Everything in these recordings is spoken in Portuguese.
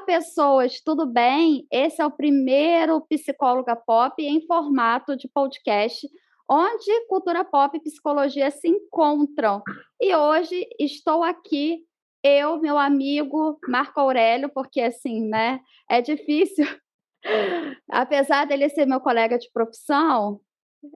pessoas, tudo bem? Esse é o primeiro Psicóloga Pop em formato de podcast, onde cultura pop e psicologia se encontram. E hoje estou aqui, eu, meu amigo Marco Aurélio, porque assim, né, é difícil, apesar dele ser meu colega de profissão,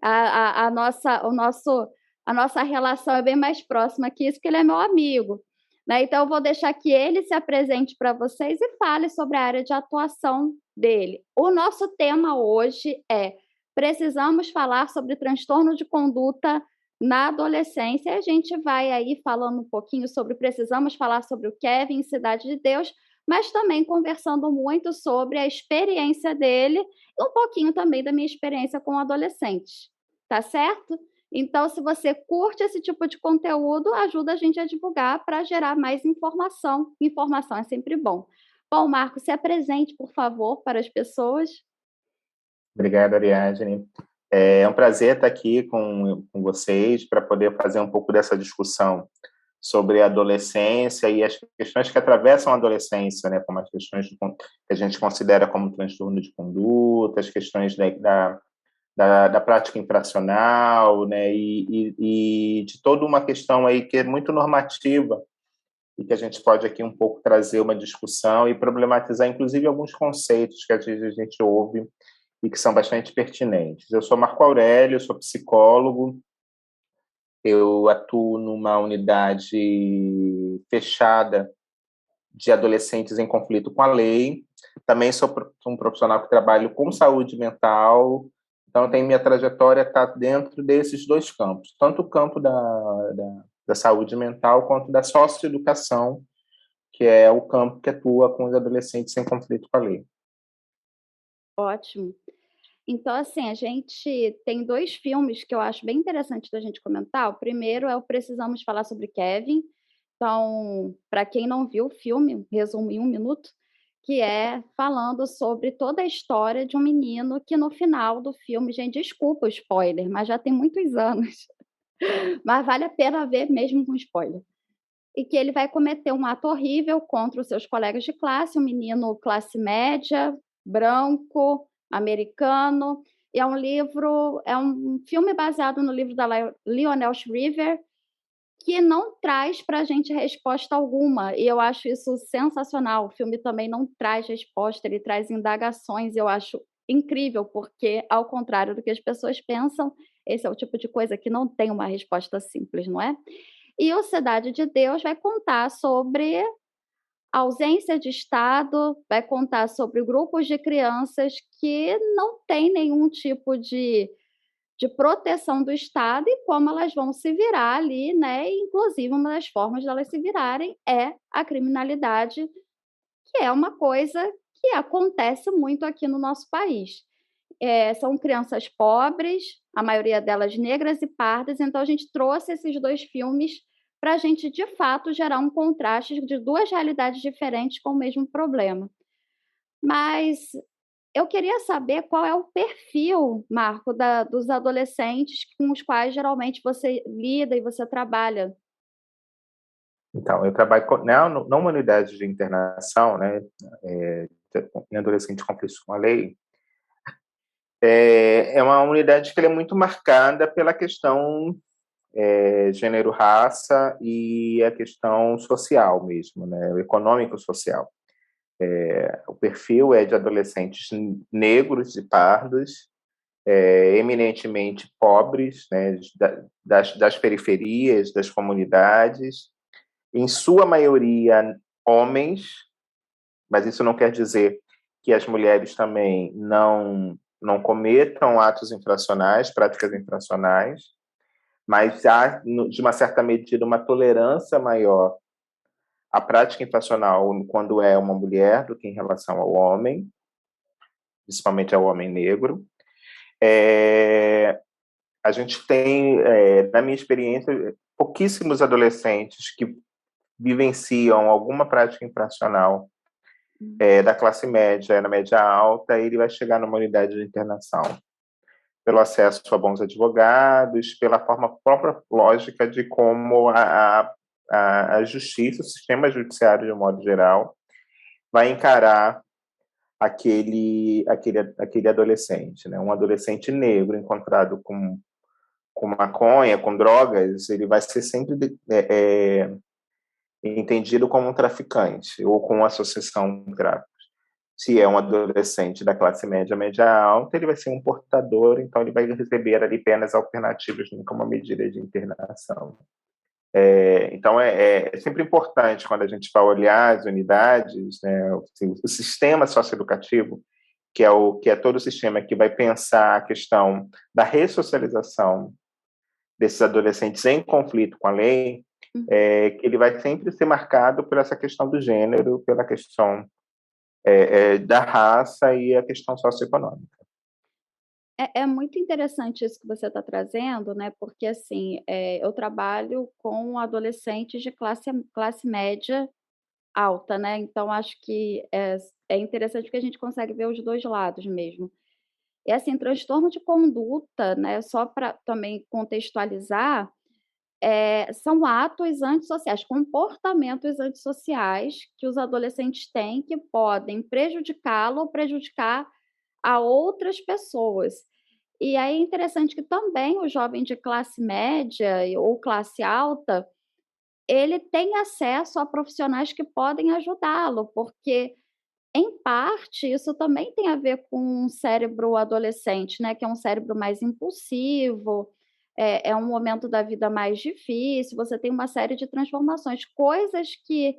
a nossa relação é bem mais próxima que isso, porque ele é meu amigo. Né? Então, eu vou deixar que ele se apresente para vocês e fale sobre a área de atuação dele. O nosso tema hoje é: precisamos falar sobre transtorno de conduta na adolescência. A gente vai aí falando um pouquinho sobre, precisamos falar sobre o Kevin em Cidade de Deus, mas também conversando muito sobre a experiência dele e um pouquinho também da minha experiência com adolescentes. Tá certo? Então, se você curte esse tipo de conteúdo, ajuda a gente a divulgar para gerar mais informação. Informação é sempre bom. Bom, Marco, se apresente, por favor, para as pessoas. Obrigado, Ariadne. É um prazer estar aqui com vocês para poder fazer um pouco dessa discussão sobre a adolescência e as questões que atravessam a adolescência, né, como as questões que a gente considera como transtorno de conduta, as questões da prática infracional, né, e de toda uma questão aí que é muito normativa e que a gente pode aqui um pouco trazer uma discussão e problematizar, inclusive, alguns conceitos que às vezes a gente ouve e que são bastante pertinentes. Eu sou Marco Aurélio, sou psicólogo, eu atuo numa unidade fechada de adolescentes em conflito com a lei, também sou um profissional que trabalho com saúde mental, então tem minha trajetória está dentro desses dois campos, tanto o campo da saúde mental quanto da socioeducação, que é o campo que atua com os adolescentes em conflito com a lei. Ótimo. Então, assim, a gente tem 2 filmes que eu acho bem interessante da gente comentar. O primeiro é o Precisamos Falar sobre Kevin. Então, para quem não viu o filme, resumo em 1 minuto, que é falando sobre toda a história de um menino que no final do filme, gente, desculpa o spoiler, mas já tem muitos anos, mas vale a pena ver mesmo com spoiler. E que ele vai cometer um ato horrível contra os seus colegas de classe, um menino classe média, branco, americano. E é um livro, é um filme baseado no livro da Lionel Shriver, que não traz para a gente resposta alguma. E eu acho isso sensacional. O filme também não traz resposta, ele traz indagações. Eu acho incrível, porque, ao contrário do que as pessoas pensam, esse é o tipo de coisa que não tem uma resposta simples, não é? E o Cidade de Deus vai contar sobre a ausência de Estado, vai contar sobre grupos de crianças que não têm nenhum tipo de proteção do Estado e como elas vão se virar ali, né? E, inclusive, uma das formas delas se virarem é a criminalidade, que é uma coisa que acontece muito aqui no nosso país. São crianças pobres, a maioria delas negras e pardas, então a gente trouxe esses 2 filmes para a gente, de fato, gerar um contraste de 2 realidades diferentes com o mesmo problema. Mas eu queria saber qual é o perfil, Marco, dos adolescentes com os quais geralmente você lida e você trabalha. Então, eu trabalho numa unidade de internação, né, em adolescentes conflitos com a lei. É uma unidade que é muito marcada pela questão gênero, raça e a questão social mesmo, né, econômico-social. O perfil é de adolescentes negros e pardos, eminentemente pobres, né, das periferias, das comunidades, em sua maioria homens, mas isso não quer dizer que as mulheres também não cometam atos infracionais, práticas infracionais, mas há, de uma certa medida, uma tolerância maior à prática infracional quando é uma mulher do que em relação ao homem, principalmente ao homem negro. A gente tem, na minha experiência, pouquíssimos adolescentes que vivenciam alguma prática infracional da classe média, na média alta, ele vai chegar numa unidade de internação. Pelo acesso a bons advogados, pela forma própria lógica de como a justiça, o sistema judiciário de um modo geral, vai encarar aquele adolescente, né? Um adolescente negro encontrado com maconha, com drogas, ele vai ser sempre entendido como um traficante ou com uma associação com tráfico. Se é um adolescente da classe média, média alta, ele vai ser um portador, então ele vai receber ali penas alternativas, nunca uma medida de internação. Então, é sempre importante, quando a gente vai olhar as unidades, né, assim, o sistema socioeducativo, que é todo o sistema que vai pensar a questão da ressocialização desses adolescentes em conflito com a lei, que ele vai sempre ser marcado por essa questão do gênero, pela questão da raça e a questão socioeconômica. É muito interessante isso que você está trazendo, né, porque, assim, eu trabalho com adolescentes de classe média alta, né, então acho que é interessante porque a gente consegue ver os 2 lados mesmo. E, assim, transtorno de conduta, né, só para também contextualizar, são atos antissociais, comportamentos antissociais que os adolescentes têm que podem prejudicá-lo ou prejudicar a outras pessoas. E aí é interessante que também o jovem de classe média ou classe alta, ele tem acesso a profissionais que podem ajudá-lo, porque, em parte, isso também tem a ver com um cérebro adolescente, né, que é um cérebro mais impulsivo, é um momento da vida mais difícil, você tem uma série de transformações, coisas que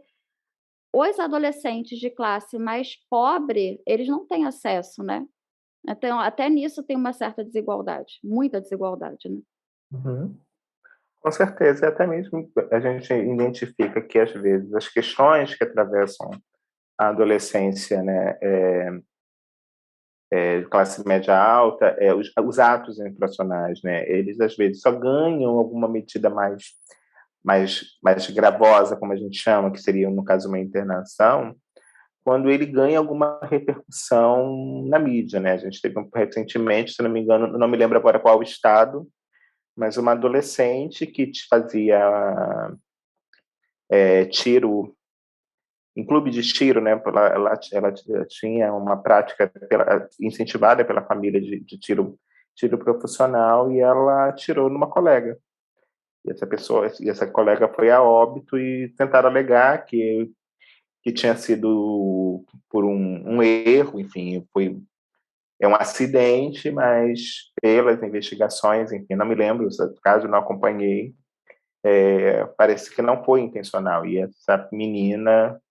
os adolescentes de classe mais pobre, eles não têm acesso, né. Então, até nisso tem uma certa desigualdade, muita desigualdade, né. Uhum. Com certeza, e até mesmo a gente identifica que, às vezes, as questões que atravessam a adolescência, né, classe média alta, os atos infracionais, né, eles, às vezes, só ganham alguma medida mais gravosa, como a gente chama, que seria, no caso, uma internação, quando ele ganha alguma repercussão na mídia, né? A gente teve recentemente, se não me engano, não me lembro agora qual estado, mas uma adolescente que fazia tiro em clube de tiro, né? Ela tinha uma prática incentivada pela família de tiro profissional, e ela atirou numa colega. E essa colega foi a óbito, e tentaram alegar que tinha sido por um erro, enfim, é um acidente, mas pelas investigações, enfim, não me lembro, caso não acompanhei, parece que não foi intencional, e essa menina,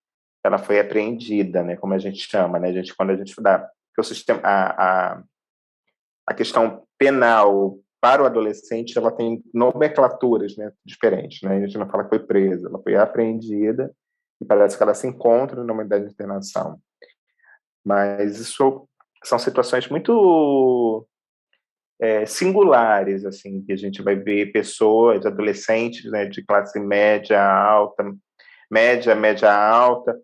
ela foi apreendida, né, como a gente chama, né, quando a gente dá, porque o sistema, a questão penal para o adolescente, ela tem nomenclaturas, né, diferentes, né, a gente não fala que foi presa, ela foi apreendida, e parece que ela se encontra numa unidade de internação. Mas isso são situações muito singulares, assim, que a gente vai ver pessoas, adolescentes, né, de classe média alta, média alta,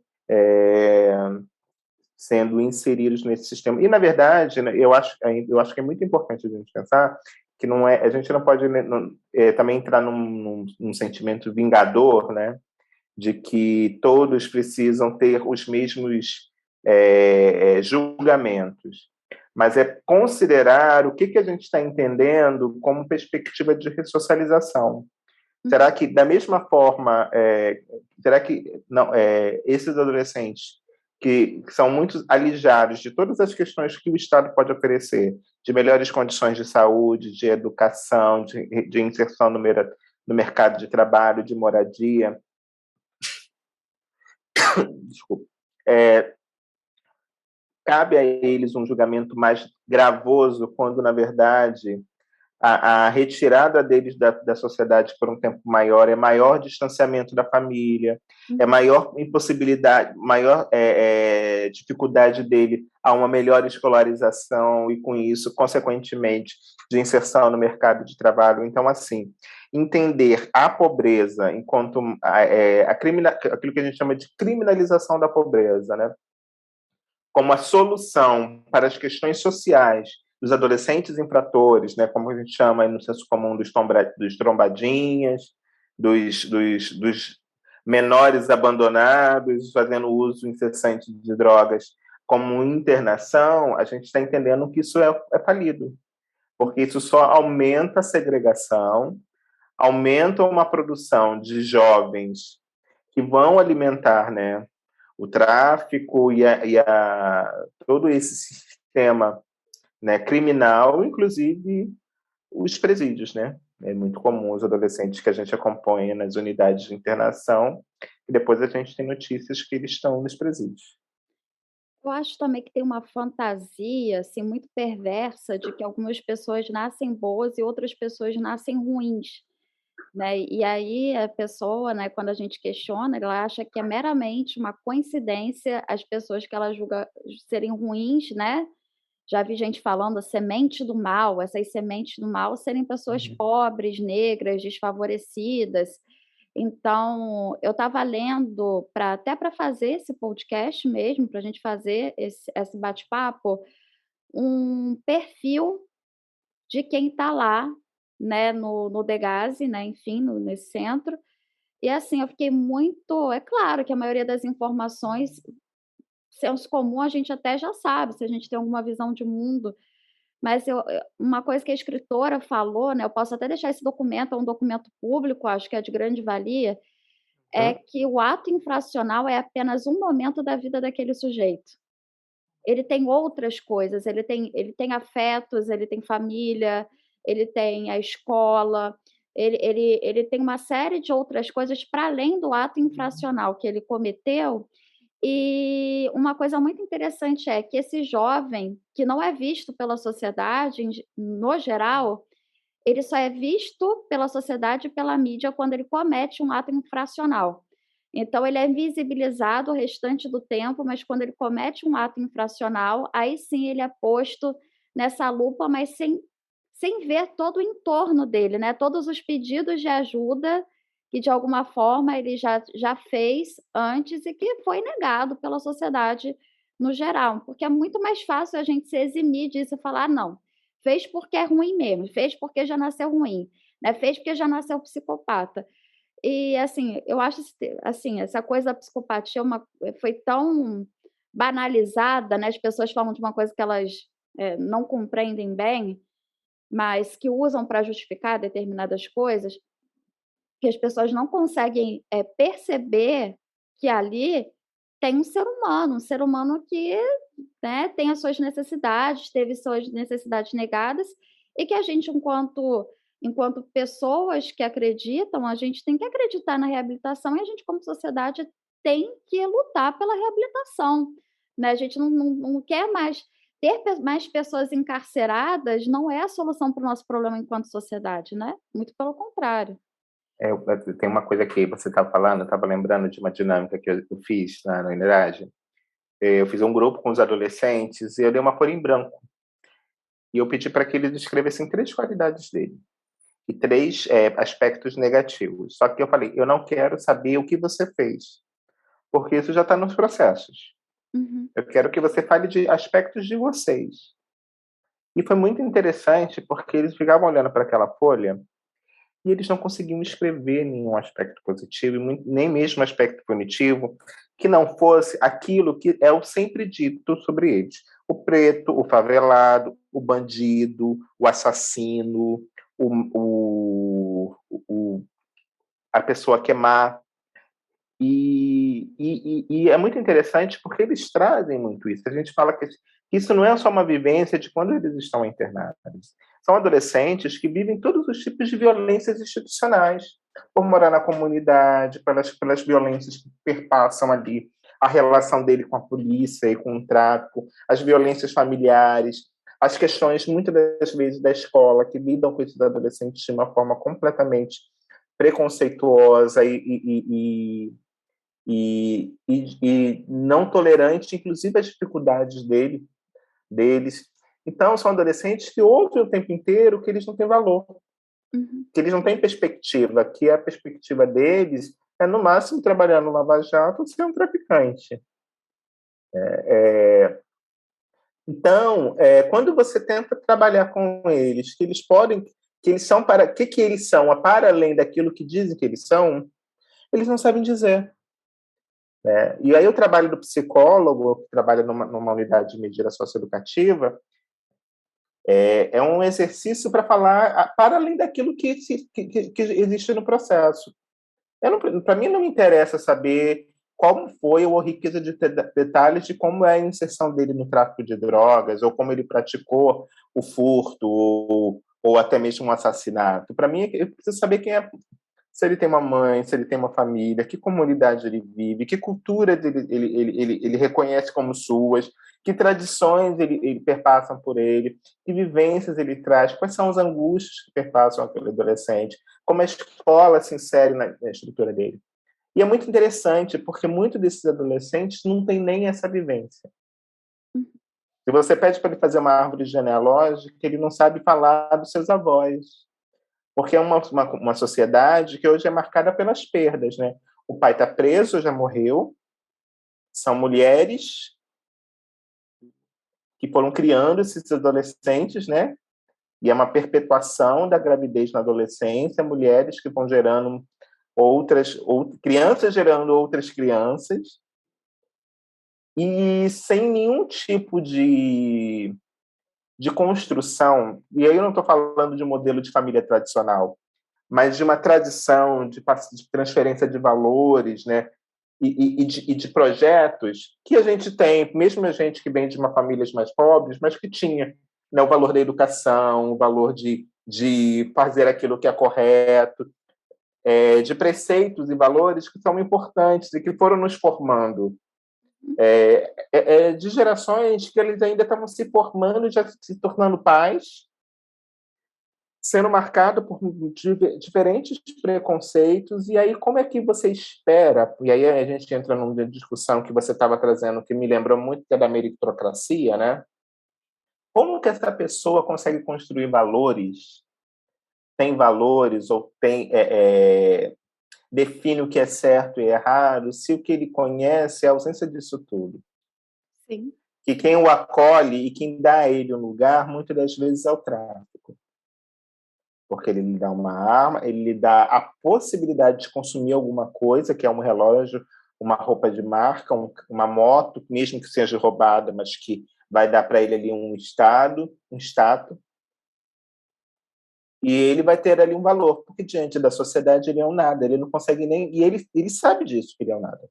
sendo inseridos nesse sistema. E, na verdade, né, eu acho que é muito importante a gente pensar que a gente não pode, né, também entrar num sentimento vingador, né, de que todos precisam ter os mesmos julgamentos, mas é considerar o que a gente está entendendo como perspectiva de ressocialização. Será que, da mesma forma, será que não, esses adolescentes que são muito alijados de todas as questões que o Estado pode oferecer, de melhores condições de saúde, de educação, de inserção no mercado de trabalho, de moradia, desculpa, cabe a eles um julgamento mais gravoso quando, na verdade, a retirada deles da sociedade por um tempo maior é maior distanciamento da família, é maior impossibilidade, maior dificuldade dele a uma melhor escolarização e, com isso, consequentemente, de inserção no mercado de trabalho. Então, assim, entender a pobreza enquanto aquilo que a gente chama de criminalização da pobreza, né, como a solução para as questões sociais dos adolescentes infratores, né, como a gente chama aí no senso comum dos trombadinhas, dos menores abandonados, fazendo uso incessante de drogas como internação, a gente está entendendo que isso é falido, porque isso só aumenta a segregação, aumenta uma produção de jovens que vão alimentar, né, o tráfico todo esse sistema, né, criminal, inclusive os presídios, né? É muito comum os adolescentes que a gente acompanha nas unidades de internação e depois a gente tem notícias que eles estão nos presídios. Eu acho também que tem uma fantasia, assim, muito perversa de que algumas pessoas nascem boas e outras pessoas nascem ruins, né. E aí a pessoa, né, quando a gente questiona, ela acha que é meramente uma coincidência as pessoas que ela julga serem ruins, né. Já vi gente falando a semente do mal, essas sementes do mal serem pessoas Uhum. pobres, negras, desfavorecidas. Então, eu estava lendo para até para fazer esse podcast mesmo, para a gente fazer esse bate-papo, um perfil de quem está lá, né, no Degase, né, enfim, nesse centro. E assim, eu fiquei muito é claro que a maioria das informações, senso comum, a gente até já sabe, se a gente tem alguma visão de mundo, mas uma coisa que a escritora falou, né, eu posso até deixar esse documento, é um documento público, acho que é de grande valia, é Hum? que o ato infracional é apenas um momento da vida daquele sujeito. Ele tem outras coisas, ele tem afetos, ele tem família, ele tem a escola, ele tem uma série de outras coisas para além do ato infracional que ele cometeu. E uma coisa muito interessante é que esse jovem, que não é visto pela sociedade no geral, ele só é visto pela sociedade e pela mídia quando ele comete um ato infracional. Então ele é invisibilizado o restante do tempo, mas quando ele comete um ato infracional, aí sim ele é posto nessa lupa, mas sem ver todo o entorno dele, né, todos os pedidos de ajuda que de alguma forma ele já fez antes e que foi negado pela sociedade no geral, porque é muito mais fácil a gente se eximir disso e falar: "Ah, não, fez porque é ruim mesmo, fez porque já nasceu ruim, né, fez porque já nasceu psicopata". E, assim, eu acho assim, essa coisa da psicopatia foi tão banalizada, né, as pessoas falam de uma coisa que elas, não compreendem bem, mas que usam para justificar determinadas coisas, que as pessoas não conseguem, perceber que ali tem um ser humano que, né, tem as suas necessidades, teve suas necessidades negadas, e que a gente enquanto pessoas que acreditam, a gente tem que acreditar na reabilitação e a gente como sociedade tem que lutar pela reabilitação, né, a gente não quer mais mais pessoas encarceradas não é a solução para o nosso problema enquanto sociedade, né, muito pelo contrário. Tem uma coisa que você estava falando, eu estava lembrando de uma dinâmica que eu fiz na Universidade. Eu fiz um grupo com os adolescentes e eu dei uma folha em branco. E eu pedi para que eles escrevessem 3 qualidades dele e 3 aspectos negativos. Só que eu falei: eu não quero saber o que você fez, porque isso já está nos processos. Uhum, Eu quero que você fale de aspectos de vocês. E foi muito interessante, porque eles ficavam olhando para aquela folha e eles não conseguiam escrever nenhum aspecto positivo, e nem mesmo aspecto punitivo, que não fosse aquilo que é o sempre dito sobre eles: o preto, o favelado, o bandido, o assassino, o a pessoa que é má. E é muito interessante porque eles trazem muito isso. A gente fala que isso não é só uma vivência de quando eles estão internados. São adolescentes que vivem todos os tipos de violências institucionais, por morar na comunidade, pelas violências que perpassam ali a relação dele com a polícia e com o tráfico, as violências familiares, as questões, muitas das vezes, da escola, que lidam com esses adolescentes de uma forma completamente preconceituosa e não tolerante, inclusive, às dificuldades deles. Então, são adolescentes que ouvem o tempo inteiro que eles não têm valor, uhum. que eles não têm perspectiva, que a perspectiva deles é, no máximo, trabalhar no Lava Jato ou ser um traficante. Então, quando você tenta trabalhar com eles, que eles são para que eles são, para além daquilo que dizem que eles são, eles não sabem dizer. Né? E aí o trabalho do psicólogo, que trabalha numa unidade de medida socioeducativa, é um exercício para falar para além daquilo que existe no processo. Para mim não me interessa saber como foi ou a riqueza de detalhes de como é a inserção dele no tráfico de drogas, ou como ele praticou o furto, ou até mesmo um assassinato. Para mim, eu preciso saber quem é, se ele tem uma mãe, se ele tem uma família, que comunidade ele vive, que cultura ele reconhece como suas, que tradições ele perpassam por ele, que vivências ele traz, quais são as angústias que perpassam aquele adolescente, como a escola se insere na estrutura dele. E é muito interessante, porque muitos desses adolescentes não têm nem essa vivência. Se você pede para ele fazer uma árvore genealógica, ele não sabe falar dos seus avós, porque é uma sociedade que hoje é marcada pelas perdas, né? O pai está preso, já morreu, são mulheres que foram criando esses adolescentes, né? E é uma perpetuação da gravidez na adolescência, mulheres que vão gerando crianças gerando outras crianças, e sem nenhum tipo de construção, e aí eu não estou falando de um modelo de família tradicional, mas de uma tradição de transferência de valores, né? E de projetos que a gente tem, mesmo a gente que vem de uma famílias mais pobres, mas que tinha, né, o valor da educação, o valor de fazer aquilo que é correto, de preceitos e valores que são importantes e que foram nos formando. De gerações que eles ainda estavam se formando, já se tornando pais, sendo marcado por diferentes preconceitos, e aí como é que você espera, e aí a gente entra numa discussão que você estava trazendo, que me lembrou muito que é da meritocracia, né? Como que essa pessoa consegue construir valores, tem valores, ou define o que é certo e errado, se o que ele conhece é a ausência disso tudo? Sim. Que quem o acolhe e quem dá a ele um lugar, muitas das vezes é o tráfico. Porque ele lhe dá uma arma, ele lhe dá a possibilidade de consumir alguma coisa, que é um relógio, uma roupa de marca, uma moto, mesmo que seja roubada, mas que vai dar para ele ali um status, e ele vai ter ali um valor, porque diante da sociedade ele é um nada, ele não consegue nem... E ele sabe disso, que ele é um nada.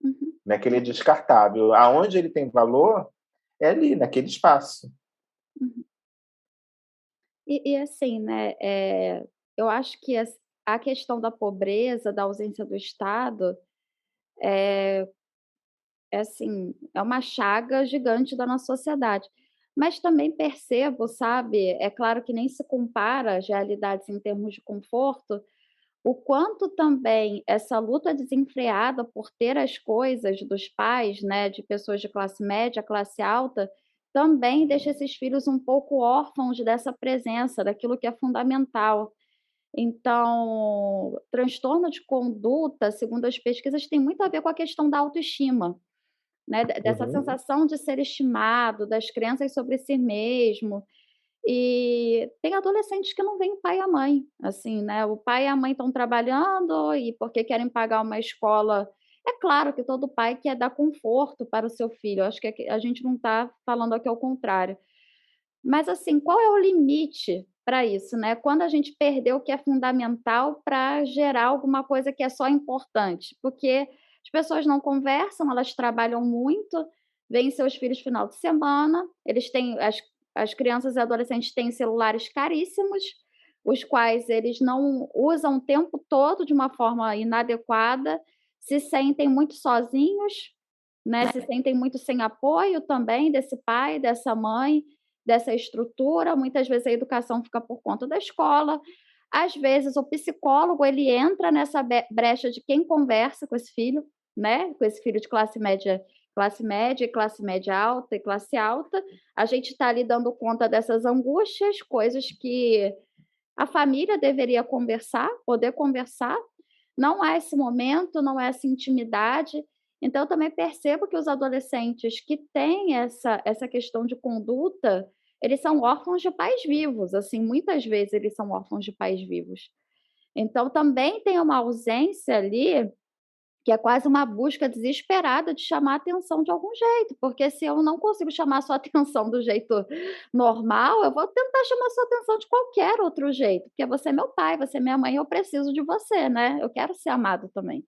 Uhum. Né, que ele é descartável. Aonde ele tem valor é ali, naquele espaço. Uhum. E assim, né, eu acho que a questão da pobreza, da ausência do Estado, assim, é uma chaga gigante da nossa sociedade. Mas também percebo, sabe, é claro que nem se compara as realidades em termos de conforto, o quanto também essa luta desenfreada por ter as coisas dos pais, né, de pessoas de classe média, classe alta, também deixa esses filhos um pouco órfãos dessa presença, daquilo que é fundamental. Então, transtorno de conduta, segundo as pesquisas, tem muito a ver com a questão da autoestima, né, dessa Uhum. sensação de ser estimado, das crenças sobre si mesmo. E tem adolescentes que não veem o pai e a mãe, assim, né, o pai e a mãe estão trabalhando e porque querem pagar uma escola, é claro que todo pai quer dar conforto para o seu filho, acho que a gente não está falando aqui ao contrário. Mas assim, qual é o limite para isso, né? Quando a gente perdeu o que é fundamental para gerar alguma coisa que é só importante, porque as pessoas não conversam, elas trabalham muito, veem seus filhos final de semana, eles têm as crianças e adolescentes têm celulares caríssimos, os quais eles não usam o tempo todo de uma forma inadequada, se sentem muito sozinhos, né, se sentem muito sem apoio também desse pai, dessa mãe, dessa estrutura, muitas vezes a educação fica por conta da escola, às vezes o psicólogo ele entra nessa brecha de quem conversa com esse filho, né, com esse filho de classe média, classe média alta e classe alta, a gente está ali dando conta dessas angústias, coisas que a família deveria conversar, poder conversar, não há esse momento, não há essa intimidade, então eu também percebo que os adolescentes que têm essa questão de conduta, eles são órfãos de pais vivos, assim, muitas vezes eles são órfãos de pais vivos. Então também tem uma ausência ali, que é quase uma busca desesperada de chamar atenção de algum jeito, porque se eu não consigo chamar sua atenção do jeito normal, eu vou tentar chamar sua atenção de qualquer outro jeito, porque você é meu pai, você é minha mãe, eu preciso de você, né, eu quero ser amado também.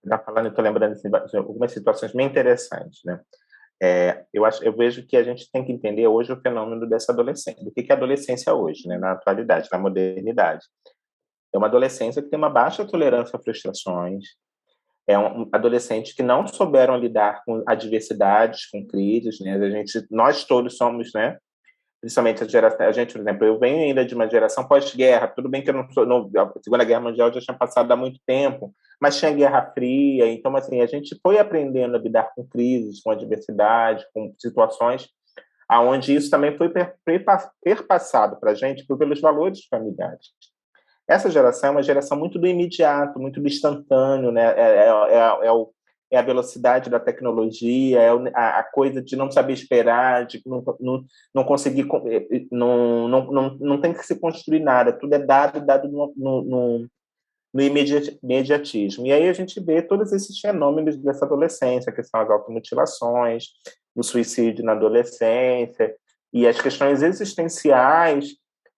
Tá falando, eu estou lembrando assim, de algumas situações bem interessantes, né? Eu vejo que a gente tem que entender hoje o fenômeno dessa adolescência. Do que é a adolescência hoje, né? Na atualidade, na modernidade. É uma adolescência que tem uma baixa tolerância a frustrações. É um adolescente que não souberam lidar com adversidades, com crises, né? Nós todos somos, né? Principalmente a gente, por exemplo, eu venho ainda de uma geração pós-guerra, tudo bem que eu não sou, a Segunda Guerra Mundial já tinha passado há muito tempo, mas tinha Guerra Fria, então, assim, a gente foi aprendendo a lidar com crises, com adversidade, com situações aonde isso também foi perpassado para a gente pelos valores familiares. Essa geração é uma geração muito do imediato, muito do instantâneo, né? É a velocidade da tecnologia, a coisa de não saber esperar, de não conseguir, não tem que se construir nada, tudo é dado no imediatismo. E aí a gente vê todos esses fenômenos dessa adolescência, que são as automutilações, o suicídio na adolescência, e as questões existenciais,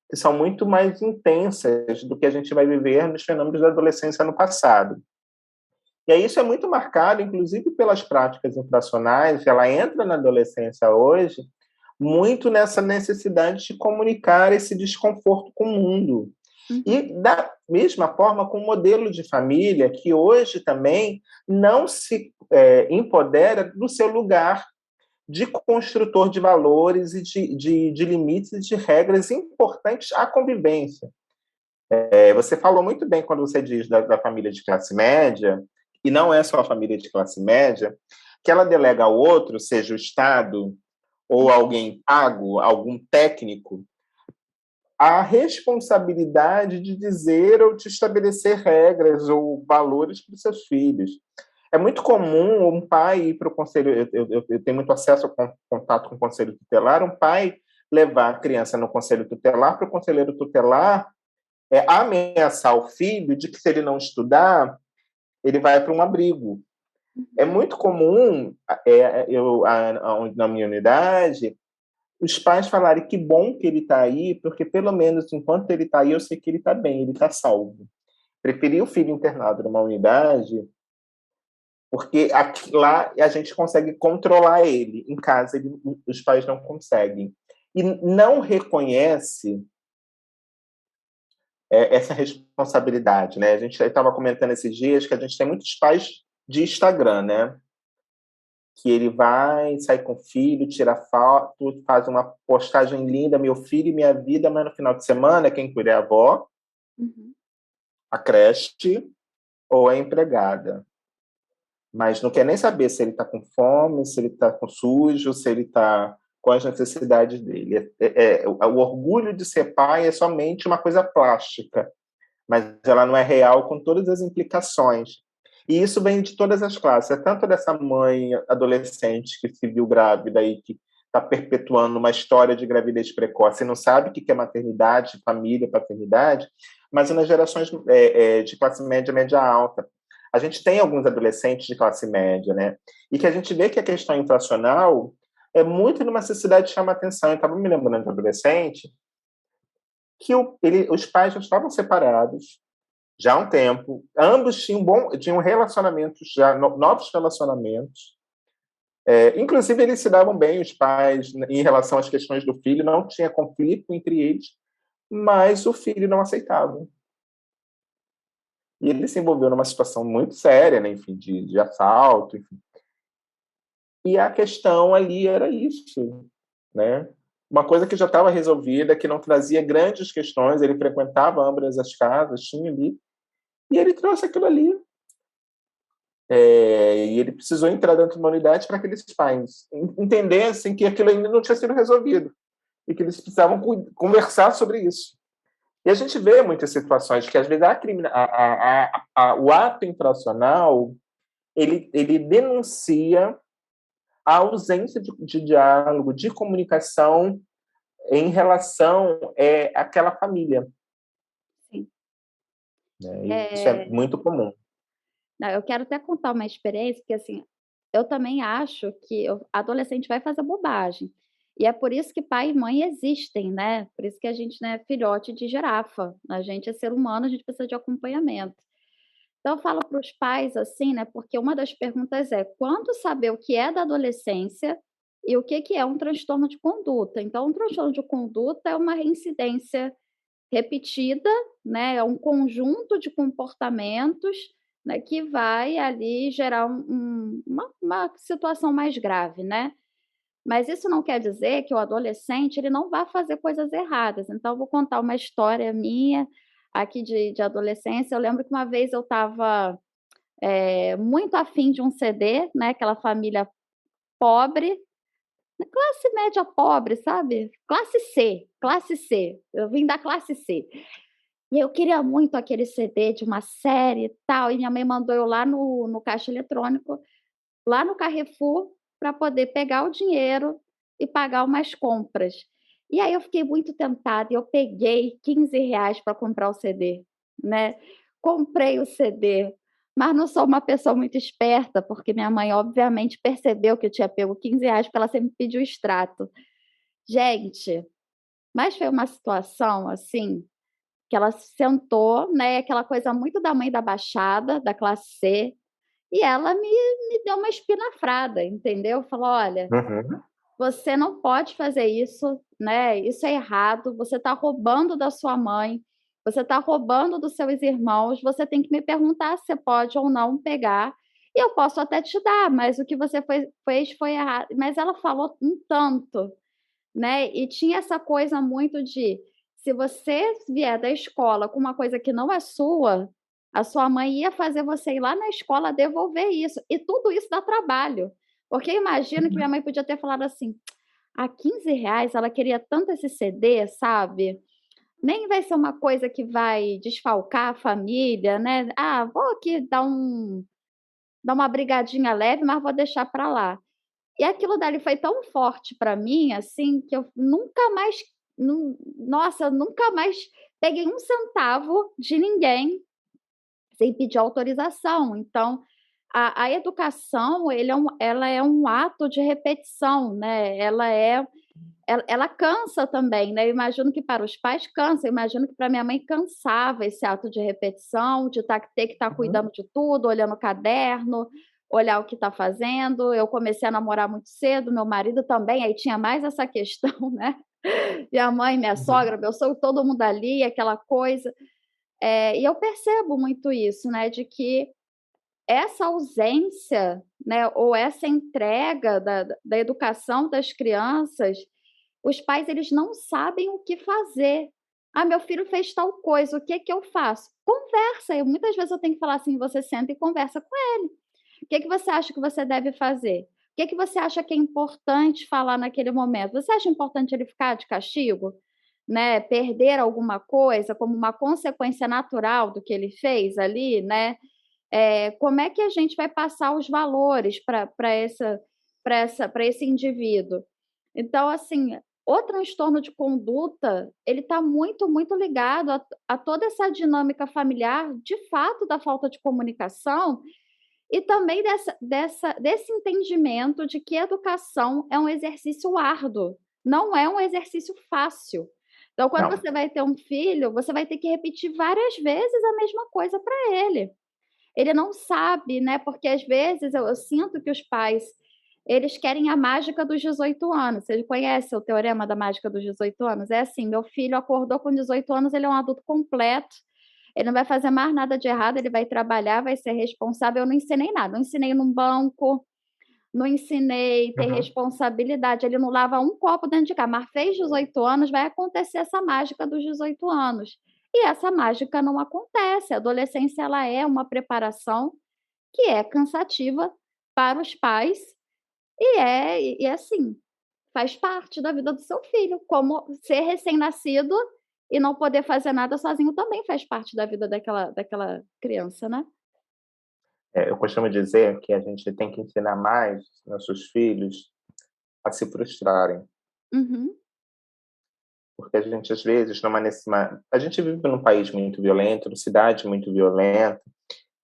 que são muito mais intensas do que a gente vai viver nos fenômenos da adolescência no passado. E aí isso é muito marcado, inclusive, pelas práticas infracionais. Ela entra na adolescência hoje muito nessa necessidade de comunicar esse desconforto com o mundo. Uhum. E, da mesma forma, com o modelo de família, que hoje também não se empodera do seu lugar de construtor de valores e de limites e de regras importantes à convivência. Você falou muito bem quando você diz da família de classe média, e não é só a família de classe média, que ela delega ao outro, seja o Estado ou alguém pago, algum técnico, a responsabilidade de dizer ou de estabelecer regras ou valores para os seus filhos. É muito comum um pai ir para o conselho, eu tenho muito acesso ao contato com o conselho tutelar, um pai levar a criança no conselho tutelar para o conselheiro tutelar ameaçar o filho de que se ele não estudar, ele vai para um abrigo. É muito comum, na minha unidade, os pais falarem que bom que ele está aí, porque pelo menos enquanto ele está aí, eu sei que ele está bem, ele está salvo. Preferir o filho internado numa unidade, porque aqui, lá a gente consegue controlar ele, em casa os pais não conseguem. E não reconhece essa responsabilidade, né? A gente estava comentando esses dias que a gente tem muitos pais de Instagram, né? Que ele vai, sai com o filho, tira foto, faz uma postagem linda, meu filho e minha vida, mas no final de semana quem cuida é a avó, Uhum. a creche ou a empregada. Mas não quer nem saber se ele está com fome, se ele está com sujo, se ele está com as necessidades dele. O orgulho de ser pai é somente uma coisa plástica, mas ela não é real com todas as implicações. E isso vem de todas as classes. É tanto dessa mãe adolescente que se viu grávida e que está perpetuando uma história de gravidez precoce e não sabe o que é maternidade, família, paternidade, mas nas gerações de classe média, média alta. A gente tem alguns adolescentes de classe média, né? E que a gente vê que a questão infracional é muito numa necessidade de chamar atenção. Eu estava me lembrando de um adolescente que os pais já estavam separados já há um tempo, ambos tinham relacionamentos, já novos relacionamentos, inclusive eles se davam bem, os pais, em relação às questões do filho, não tinha conflito entre eles, mas o filho não aceitava. E ele se envolveu numa situação muito séria, né, enfim, de assalto, enfim. E a questão ali era isso, né? Uma coisa que já estava resolvida, que não trazia grandes questões, ele frequentava ambas as casas, tinha ali, e ele trouxe aquilo ali. E ele precisou entrar dentro de uma unidade para que aqueles pais entendessem que aquilo ainda não tinha sido resolvido e que eles precisavam conversar sobre isso. E a gente vê muitas situações que, às vezes, o ato infracional ele denuncia a ausência de diálogo, de comunicação em relação àquela família. Sim. né, e isso é É, muito comum. não, eu quero até contar uma experiência, porque assim, eu também acho que adolescente vai fazer bobagem. E é por isso que pai e mãe existem, né? Por isso que a gente não é filhote de girafa. A gente é ser humano, a gente precisa de acompanhamento. Então, eu falo para os pais assim, né? Porque uma das perguntas é quando saber o que é da adolescência e o que, que é um transtorno de conduta. Então, um transtorno de conduta é uma reincidência repetida, né, é um conjunto de comportamentos, né, que vai ali gerar uma situação mais grave, né. Mas isso não quer dizer que o adolescente ele não vá fazer coisas erradas. Então eu vou contar uma história minha aqui de adolescência. Eu lembro que uma vez eu estava, muito afim de um CD, né, aquela família pobre, classe média pobre, sabe, classe C, classe C. Eu vim da classe C. E eu queria muito aquele CD de uma série e tal, e minha mãe mandou eu lá no caixa eletrônico, lá no Carrefour, para poder pegar o dinheiro e pagar umas compras. E aí eu fiquei muito tentada e eu peguei R$ 15 para comprar o CD, né. Comprei o CD, mas não sou uma pessoa muito esperta, porque minha mãe obviamente percebeu que eu tinha pego R$ 15, porque ela sempre pediu extrato. Gente, mas foi uma situação, assim, que ela sentou, né, aquela coisa muito da mãe da baixada, da classe C, e ela me deu uma espinafrada, entendeu? Falou: "Olha, Uhum. você não pode fazer isso, né, isso é errado, você está roubando da sua mãe, você está roubando dos seus irmãos, você tem que me perguntar se você pode ou não pegar, e eu posso até te dar, mas o que você fez foi errado". Mas ela falou um tanto, né, e tinha essa coisa muito de, se você vier da escola com uma coisa que não é sua, a sua mãe ia fazer você ir lá na escola devolver isso, e tudo isso dá trabalho, porque eu imagino que minha mãe podia ter falado assim: "Ah, R$ 15, ela queria tanto esse CD, sabe, nem vai ser uma coisa que vai desfalcar a família, né, ah, vou aqui dar uma brigadinha leve, mas vou deixar para lá". E aquilo dali foi tão forte para mim, assim, que eu nunca mais nossa, eu nunca mais peguei um centavo de ninguém sem pedir autorização. Então, a educação ela é um ato de repetição, né, ela cansa também, né, eu imagino que para os pais cansa, eu imagino que para minha mãe cansava esse ato de repetição, de ter que estar Uhum. cuidando de tudo, olhando o caderno, olhar o que está fazendo. Eu comecei a namorar muito cedo, meu marido também, aí tinha mais essa questão, né, minha mãe, minha Uhum. sogra, meu sogro, todo mundo ali, aquela coisa. E eu percebo muito isso, né, de que essa ausência, né, ou essa entrega da educação das crianças, os pais eles não sabem o que fazer. "Ah, meu filho fez tal coisa, o que que eu faço?". Conversa, muitas vezes eu tenho que falar assim: "Você senta e conversa com ele. O que que você acha que você deve fazer? O que que você acha que é importante falar naquele momento? Você acha importante ele ficar de castigo? Né, perder alguma coisa como uma consequência natural do que ele fez ali, né?". Como é que a gente vai passar os valores para esse indivíduo? Então, assim, o transtorno de conduta, ele está muito, muito ligado a toda essa dinâmica familiar, de fato, da falta de comunicação e também desse entendimento de que educação é um exercício árduo, não é um exercício fácil. Então, quando Não, você vai ter um filho, você vai ter que repetir várias vezes a mesma coisa para ele. Ele não sabe, né, porque às vezes eu sinto que os pais, eles querem a mágica dos 18 anos. Você conhece o teorema da mágica dos 18 anos? É assim: meu filho acordou com 18 anos, ele é um adulto completo, ele não vai fazer mais nada de errado, ele vai trabalhar, vai ser responsável. Eu não ensinei nada, não ensinei num banco, não ensinei ter uhum. responsabilidade, ele não lava um copo dentro de casa, mas fez 18 anos, vai acontecer essa mágica dos 18 anos. E essa mágica não acontece, a adolescência ela é uma preparação que é cansativa para os pais e assim, faz parte da vida do seu filho, como ser recém-nascido e não poder fazer nada sozinho também faz parte da vida daquela criança, né. Eu costumo dizer que a gente tem que ensinar mais nossos filhos a se frustrarem. Uhum. porque a gente, às vezes, a gente vive num país muito violento, numa cidade muito violenta,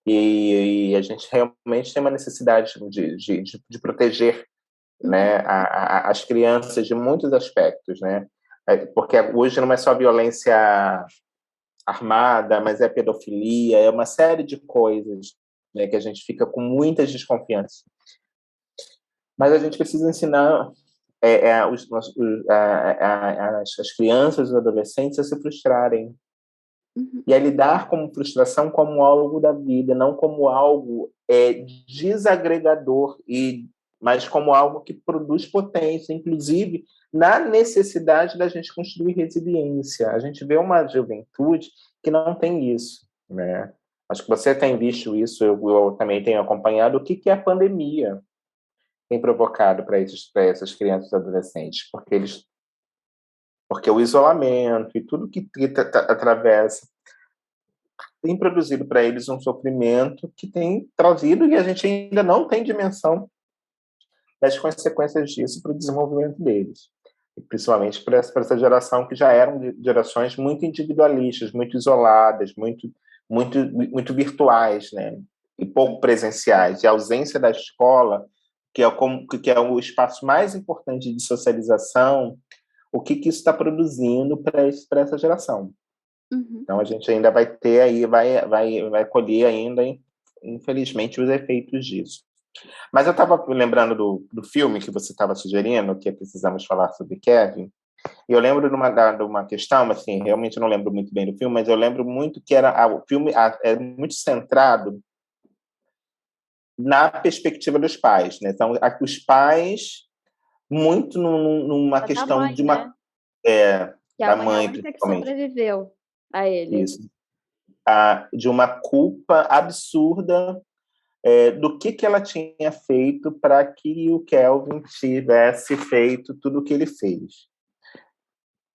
e a gente realmente tem uma necessidade de proteger, né, Uhum. as crianças de muitos aspectos, né? Porque hoje não é só violência armada, mas é pedofilia, é uma série de coisas, né, que a gente fica com muitas desconfianças. Mas a gente precisa ensinar as crianças e os adolescentes a se frustrarem Uhum. e a lidar com frustração como algo da vida, não como algo desagregador, mas como algo que produz potência, inclusive na necessidade da gente construir resiliência. A gente vê uma juventude que não tem isso, né? Acho que você tem visto isso, eu também tenho acompanhado. O que a pandemia tem provocado para essas crianças e adolescentes? Porque o isolamento e tudo que atravessa tem produzido para eles um sofrimento que tem trazido, e a gente ainda não tem dimensão das consequências disso para o desenvolvimento deles. E principalmente para essa geração que já eram gerações muito individualistas, muito isoladas, muito virtuais, né? E pouco presenciais. E a ausência da escola, que é o espaço mais importante de socialização, o que isso está produzindo para essa geração. Uhum. Então a gente ainda vai ter aí, vai colher ainda, infelizmente, os efeitos disso. Mas eu estava lembrando do filme que você estava sugerindo, que precisamos falar sobre Kevin, e eu lembro de uma questão, assim, realmente não lembro muito bem do filme, mas eu lembro muito que o filme é muito centrado na perspectiva dos pais, né? Então, os pais muito numa A da questão mãe, de né, que a da mãe é a mãe, única que principalmente, sobreviveu a ele. isso, de uma culpa absurda do que ela tinha feito para que o Kelvin tivesse feito tudo o que ele fez.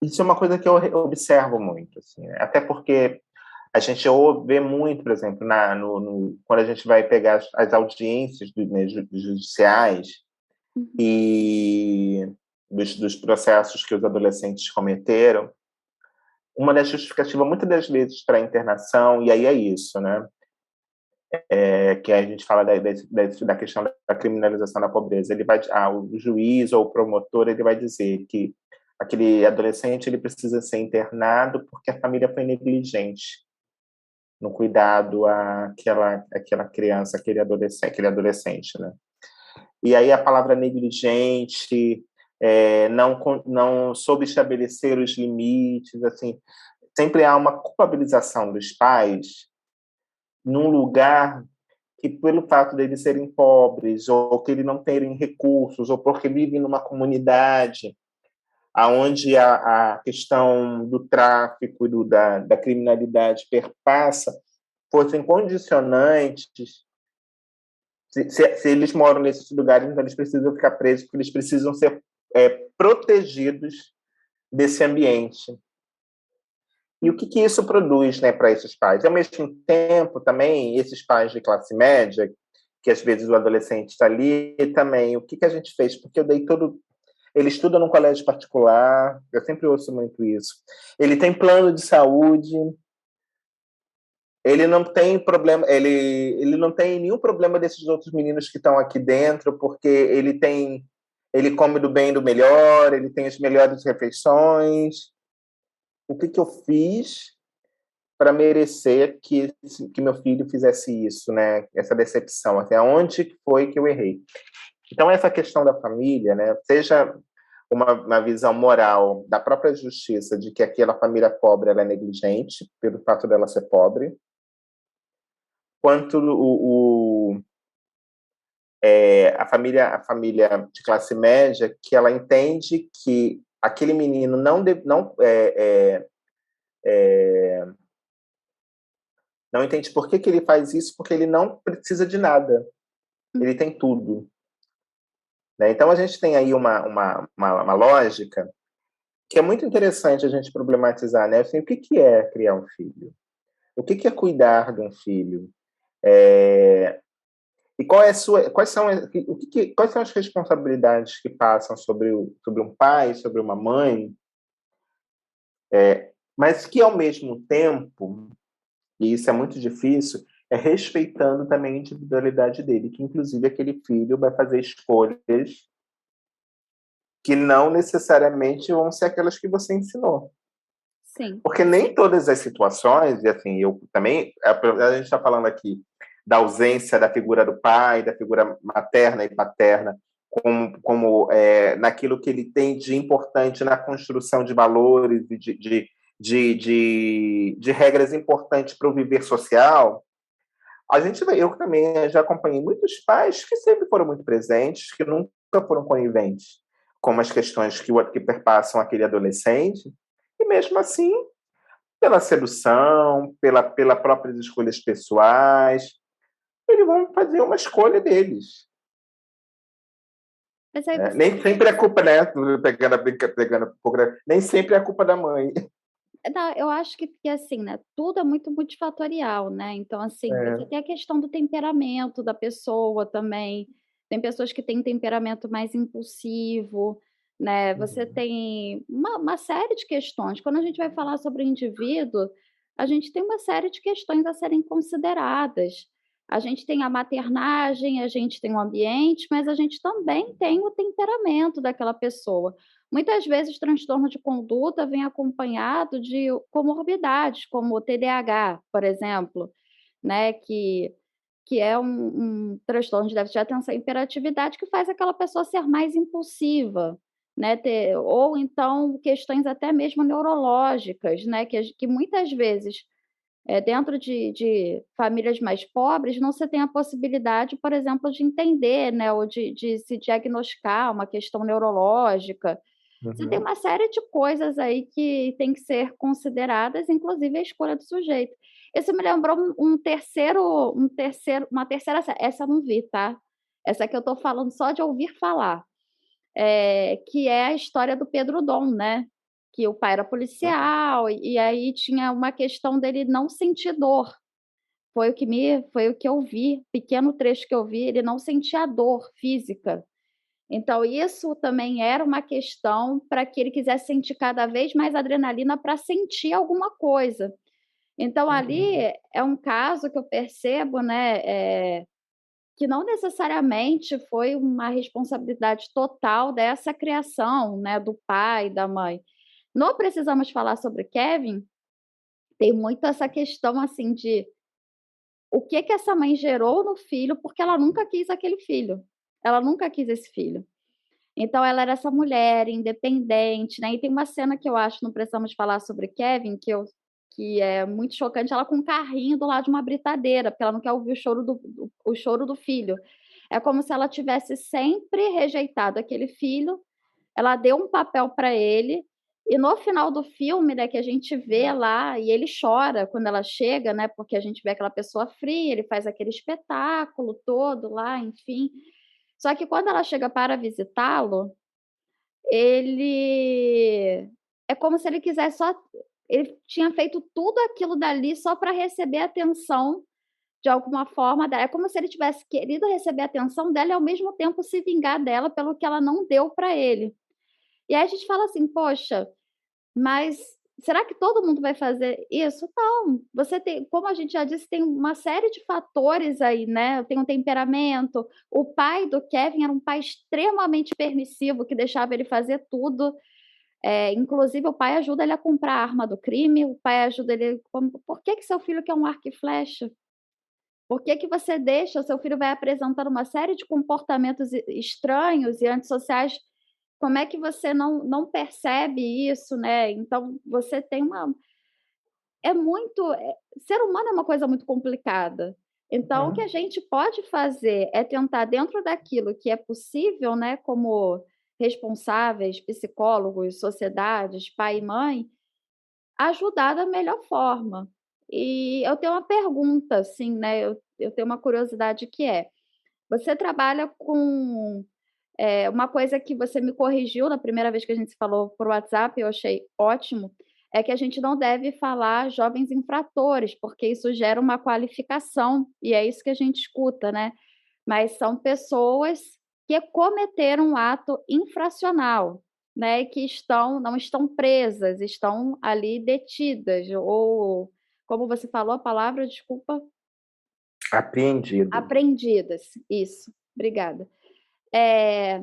Isso é uma coisa que eu observo muito, assim, né? Até porque a gente vê muito, por exemplo, quando a gente vai pegar as audiências né, judiciais Uhum. e dos processos que os adolescentes cometeram, uma das justificativas, muitas das vezes, para a internação, e aí é isso, né? Que a gente fala da questão da criminalização da pobreza. O juiz ou o promotor, ele vai dizer que aquele adolescente ele precisa ser internado porque a família foi negligente no cuidado àquela criança, aquele adolescente, né? E aí a palavra negligente, não soube estabelecer os limites, assim, sempre há uma culpabilização dos pais num lugar que, pelo fato de eles serem pobres, ou que eles não terem recursos, ou porque vivem numa comunidade onde a questão do tráfico e da criminalidade perpassa, fossem condicionantes. Se eles moram nesses lugares, então eles precisam ficar presos, porque eles precisam ser protegidos desse ambiente. E o que isso produz, né, para esses pais? Ao mesmo tempo, também, esses pais de classe média, que às vezes o adolescente está ali, também, o que a gente fez? Porque eu dei todo. Ele estuda num colégio particular, eu sempre ouço muito isso. Ele tem plano de saúde, ele não tem problema, ele não tem nenhum problema desses outros meninos que estão aqui dentro, porque ele come do bem e do melhor, ele tem as melhores refeições. O que eu fiz para merecer que meu filho fizesse isso, né? Essa decepção, até onde foi que eu errei? Então essa questão da família, né? Seja uma visão moral da própria justiça de que aquela família pobre ela é negligente pelo fato dela ser pobre, quanto a família de classe média que ela entende que aquele menino não entende por que ele faz isso, porque ele não precisa de nada, ele Uhum. tem tudo, né? Então a gente tem aí uma lógica que é muito interessante a gente problematizar, né? Assim, o que é criar um filho? O que é cuidar de um filho? E quais são as responsabilidades que passam sobre um pai, sobre uma mãe, Mas que, ao mesmo tempo, e isso é muito difícil, é respeitando também a individualidade dele, que inclusive aquele filho vai fazer escolhas que não necessariamente vão ser aquelas que você ensinou. Sim. Porque nem todas as situações, e assim, eu também, a gente está falando aqui da ausência da figura do pai, da figura materna e paterna, como naquilo que ele tem de importante na construção de valores e de regras importantes para o viver social. Eu também já acompanhei muitos pais que sempre foram muito presentes, que nunca foram coniventes com as questões que perpassam aquele adolescente, e mesmo assim, pela sedução, pela próprias escolhas pessoais, eles vão fazer uma escolha deles. Mas aí você Nem sempre é culpa, né? Pegando um pouco, nem sempre é culpa da mãe. não, eu acho que assim, né, tudo é muito multifatorial, né, então assim, você É. tem a questão do temperamento da pessoa também, tem pessoas que têm temperamento mais impulsivo, né, você Uhum. tem uma série de questões. Quando a gente vai falar sobre o indivíduo, a gente tem uma série de questões a serem consideradas. A gente tem a maternagem, a gente tem o ambiente, mas a gente também tem o temperamento daquela pessoa. Muitas vezes, transtorno de conduta vem acompanhado de comorbidades, como o TDAH, por exemplo, né, que é um transtorno de déficit de atenção e hiperatividade que faz aquela pessoa ser mais impulsiva, né, ou então questões até mesmo neurológicas, né, que muitas vezes, dentro de famílias mais pobres, não se tem a possibilidade, por exemplo, de entender, né, ou de se diagnosticar uma questão neurológica. Você tem Uhum. uma série de coisas aí que tem que ser consideradas, inclusive a escolha do sujeito. Isso me lembrou uma terceira sé essa eu não vi, tá. Essa que eu tô falando só de ouvir falar, que é a história do Pedro Dom, né, que o pai era policial e aí tinha uma questão dele não sentir dor. Foi o que eu vi, pequeno trecho que eu vi, ele não sentia dor física. Então isso também era uma questão para que ele quisesse sentir cada vez mais adrenalina para sentir alguma coisa. Então ali Uhum. é um caso que eu percebo, né, que não necessariamente foi uma responsabilidade total dessa criação, né, do pai, da mãe. No Precisamos Falar sobre Kevin, tem muito essa questão, assim, de o que que essa mãe gerou no filho, porque ela nunca quis aquele filho, ela nunca quis esse filho. Então ela era essa mulher independente, né, e tem uma cena que eu acho, não precisamos falar sobre Kevin, que é muito chocante, ela com um carrinho do lado de uma britadeira, porque ela não quer ouvir o choro do filho. É como se ela tivesse sempre rejeitado aquele filho, ela deu um papel para ele, e no final do filme, né, que a gente vê lá, e ele chora quando ela chega, né, porque a gente vê aquela pessoa fria, ele faz aquele espetáculo todo lá, enfim. Só que quando ela chega para visitá-lo, ele é como se ele quisesse só ele tinha feito tudo aquilo dali só para receber atenção de alguma forma dela. É como se ele tivesse querido receber a atenção dela e ao mesmo tempo se vingar dela pelo que ela não deu para ele. E aí a gente fala assim: "Poxa, mas será que todo mundo vai fazer isso?" Não, você tem, como a gente já disse, tem uma série de fatores aí, né, tem um temperamento, o pai do Kevin era um pai extremamente permissivo, que deixava ele fazer tudo, inclusive o pai ajuda ele a comprar a arma do crime, o pai ajuda ele como "Por que que seu filho quer um arco e flecha? Por que que você deixa o seu filho vai apresentando uma série de comportamentos estranhos e antissociais, como é que você não percebe isso, né?" Então você tem uma é muito ser humano é uma coisa muito complicada. Então o que a Uhum. gente pode fazer é tentar dentro daquilo que é possível, né, como responsáveis, psicólogos, sociedades, pai e mãe, ajudar da melhor forma. E eu tenho uma pergunta, assim, né, eu tenho uma curiosidade que é: você trabalha com uma coisa que você me corrigiu na primeira vez que a gente se falou por WhatsApp, eu achei ótimo, é que a gente não deve falar jovens infratores, porque isso gera uma qualificação, e é isso que a gente escuta, né. Mas são pessoas que cometeram um ato infracional. né, que não estão presas, estão ali detidas ou, como você falou a palavra, desculpa? Apreendido. Apreendidas, isso, obrigada. Eh,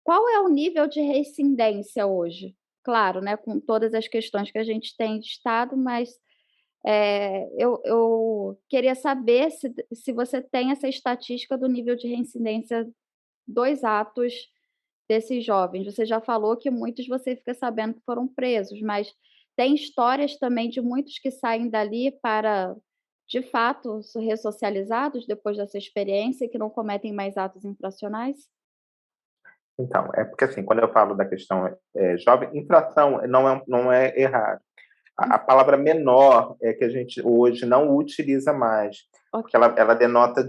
Qual é o nível de reincidência hoje? Claro, né, com todas as questões que a gente tem de Estado, mas, eu queria saber se você tem essa estatística do nível de reincidência dos atos desses jovens. Você já falou que muitos você fica sabendo que foram presos, mas tem histórias também de muitos que saem dali para, de fato, ser ressocializados depois dessa experiência e que não cometem mais atos infracionais? Então, é porque assim, quando eu falo da questão jovem, infração não é errado. A palavra menor é que a gente hoje não utiliza mais, porque Ok. ela denota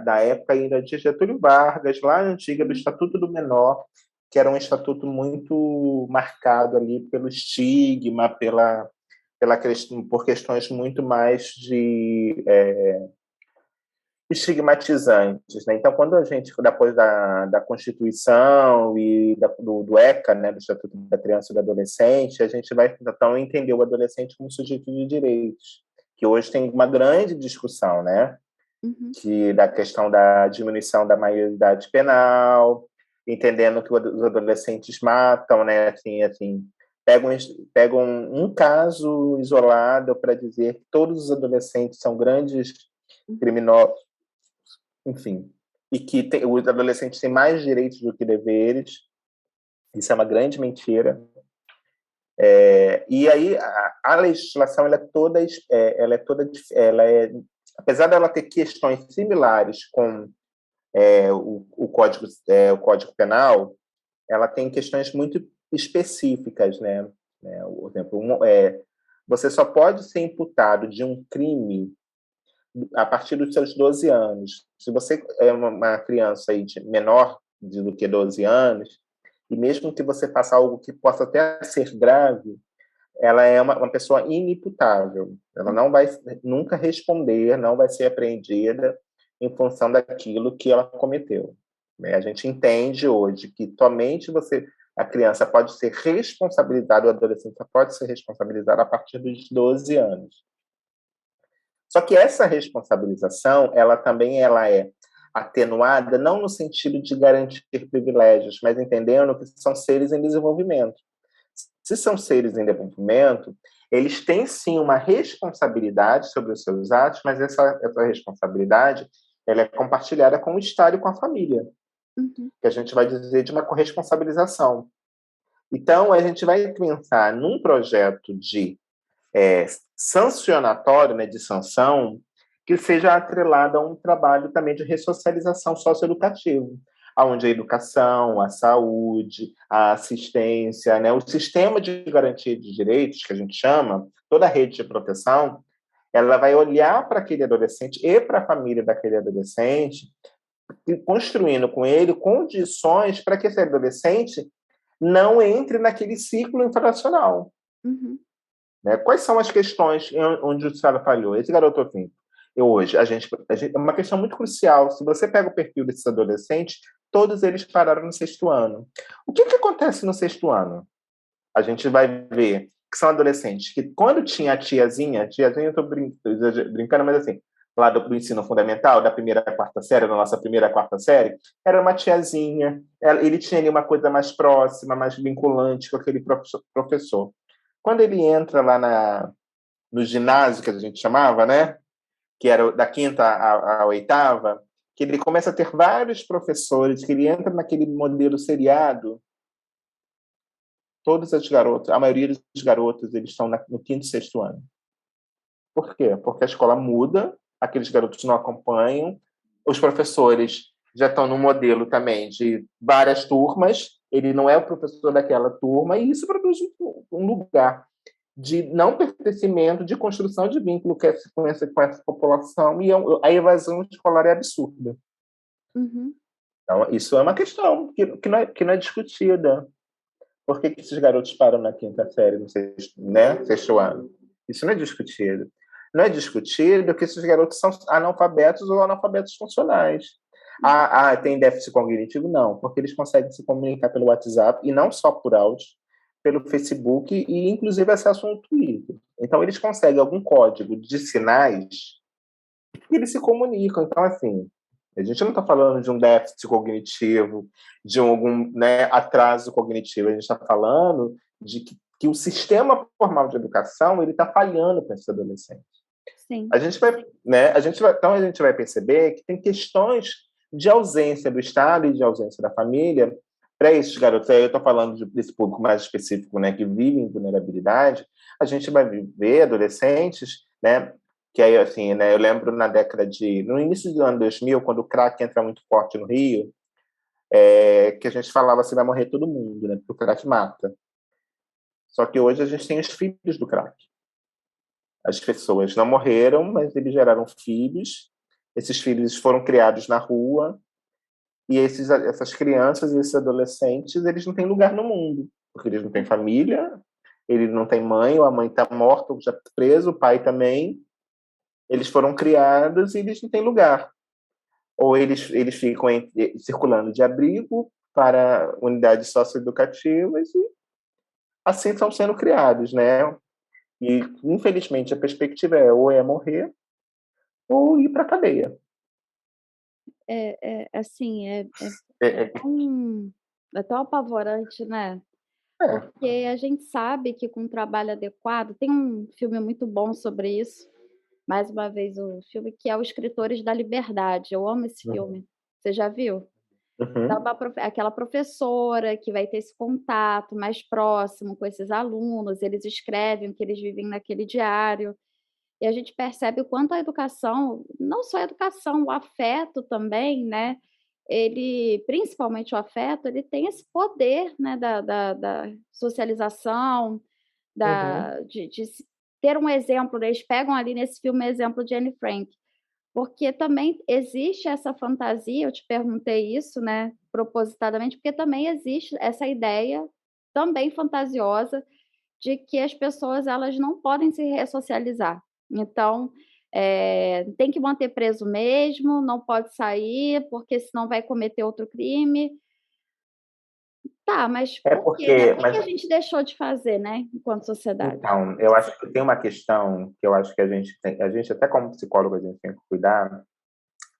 da época ainda de Getúlio Vargas, lá antiga, do Uhum, Estatuto do Menor, que era um estatuto muito marcado ali pelo estigma, por questões muito mais de estigmatizantes, né? Então, quando a gente, depois da Constituição e do ECA, né, do Estatuto da Criança e do Adolescente, a gente vai então entender o adolescente como sujeito de direitos, que hoje tem uma grande discussão, né, uhum, que da questão da diminuição da maioridade penal, entendendo que os adolescentes matam, né, assim, pegam, pegam um caso isolado para dizer que todos os adolescentes são grandes uhum, criminosos, enfim, e que os adolescentes têm mais direitos do que deveres. Isso é uma grande mentira. E aí a legislação apesar dela ter questões similares com o Código Penal, ela tem questões muito específicas, né? Por exemplo, você só pode ser imputado de um crime a partir dos seus 12 anos. Se você é uma criança aí menor do que 12 anos, e mesmo que você faça algo que possa até ser grave, ela é uma pessoa inimputável. Ela uhum, não vai nunca responder, não vai ser apreendida em função daquilo que ela cometeu. A gente entende hoje que somente a criança pode ser responsabilizada, o adolescente pode ser responsabilizado a partir dos 12 anos. Só que essa responsabilização, ela é atenuada não no sentido de garantir privilégios, mas entendendo que são seres em desenvolvimento. Se são seres em desenvolvimento, eles têm sim uma responsabilidade sobre os seus atos, mas essa responsabilidade ela é compartilhada com o Estado e com a família, uhum, que a gente vai dizer de uma corresponsabilização. Então, a gente vai pensar num projeto de é, sancionatório, né, de sanção, que seja atrelado a um trabalho também de ressocialização socioeducativo, onde a educação, a saúde, a assistência, né, o sistema de garantia de direitos, que a gente chama, toda a rede de proteção, ela vai olhar para aquele adolescente e para a família daquele adolescente, e construindo com ele condições para que esse adolescente não entre naquele ciclo infracional. uhum, Né? Quais são as questões onde o Sara falhou? Esse garoto assim, hoje, é uma questão muito crucial. Se você pega o perfil desses adolescentes, todos eles pararam no sexto ano. O que acontece no sexto ano? A gente vai ver que são adolescentes que, quando tinha a tiazinha, eu estou brincando, mas assim, lá do ensino fundamental, da primeira à quarta série, da nossa primeira à quarta série, era uma tiazinha, ele tinha ali uma coisa mais próxima, mais vinculante com aquele professor. Quando ele entra lá no ginásio, que a gente chamava, né? Que era da quinta à oitava, que ele começa a ter vários professores, que ele entra naquele modelo seriado, todos os garotos, a maioria dos garotos, eles estão no quinto e sexto ano. Por quê? Porque a escola muda, aqueles garotos não acompanham, os professores já estão no modelo também de várias turmas, ele não é o professor daquela turma, e isso produz um lugar de não pertencimento, de construção de vínculo com essa população, e a evasão escolar é absurda. uhum, Então, isso é uma questão que não é discutida. Por que esses garotos param na quinta série, no sexto, né? Sexto ano? Isso não é discutido. Não é discutido que esses garotos são analfabetos ou analfabetos funcionais. Tem déficit cognitivo? Não, porque eles conseguem se comunicar pelo WhatsApp, e não só por áudio, pelo Facebook e, inclusive, acesso ao Twitter. Então, eles conseguem algum código de sinais e eles se comunicam. Então, assim, a gente não está falando de um déficit cognitivo, de algum, né, atraso cognitivo. A gente está falando de que o sistema formal de educação ele está falhando para esses adolescentes. Sim. Então a gente vai perceber que tem questões de ausência do Estado e de ausência da família para esses garotos. Aí eu estou falando desse público mais específico, né, que vive em vulnerabilidade. A gente vai ver adolescentes, né, que aí, assim, né, eu lembro no início do ano 2000, quando o crack entra muito forte no Rio, que a gente falava assim, vai morrer todo mundo, né, porque o crack mata. Só que hoje a gente tem os filhos do crack. As pessoas não morreram, mas eles geraram filhos. Esses filhos foram criados na rua, e essas crianças e esses adolescentes, eles não têm lugar no mundo, porque eles não têm família, ele não tem mãe, ou a mãe está morta, ou já preso, o pai também. Eles foram criados e eles não têm lugar. Ou eles ficam circulando de abrigo para unidades socioeducativas e assim estão sendo criados, né? E, infelizmente, a perspectiva ou é morrer ou ir para a cadeia. Assim, É, é, é tão apavorante, né? é. Porque a gente sabe que com um trabalho adequado, tem um filme muito bom sobre isso, mais uma vez o filme, que é Os Escritores da Liberdade. Eu amo esse Uhum. filme. Você já viu? Então, Uhum. aquela professora que vai ter esse contato mais próximo com esses alunos, eles escrevem o que eles vivem naquele diário, e a gente percebe o quanto a educação, não só a educação, o afeto também, né, ele, principalmente o afeto, ele tem esse poder, né, da socialização, Uhum. de ter um exemplo, né, eles pegam ali nesse filme o exemplo de Anne Frank, porque também existe essa fantasia, eu te perguntei isso, né, propositadamente, porque também existe essa ideia, também fantasiosa, de que as pessoas elas não podem se ressocializar. Então, tem que manter preso mesmo, não pode sair, porque senão vai cometer outro crime. Tá, mas É por quê, né? porque, O que que mas a gente deixou de fazer, né, enquanto sociedade? então, eu acho que tem uma questão que eu acho que a gente até como psicólogo a gente tem que cuidar,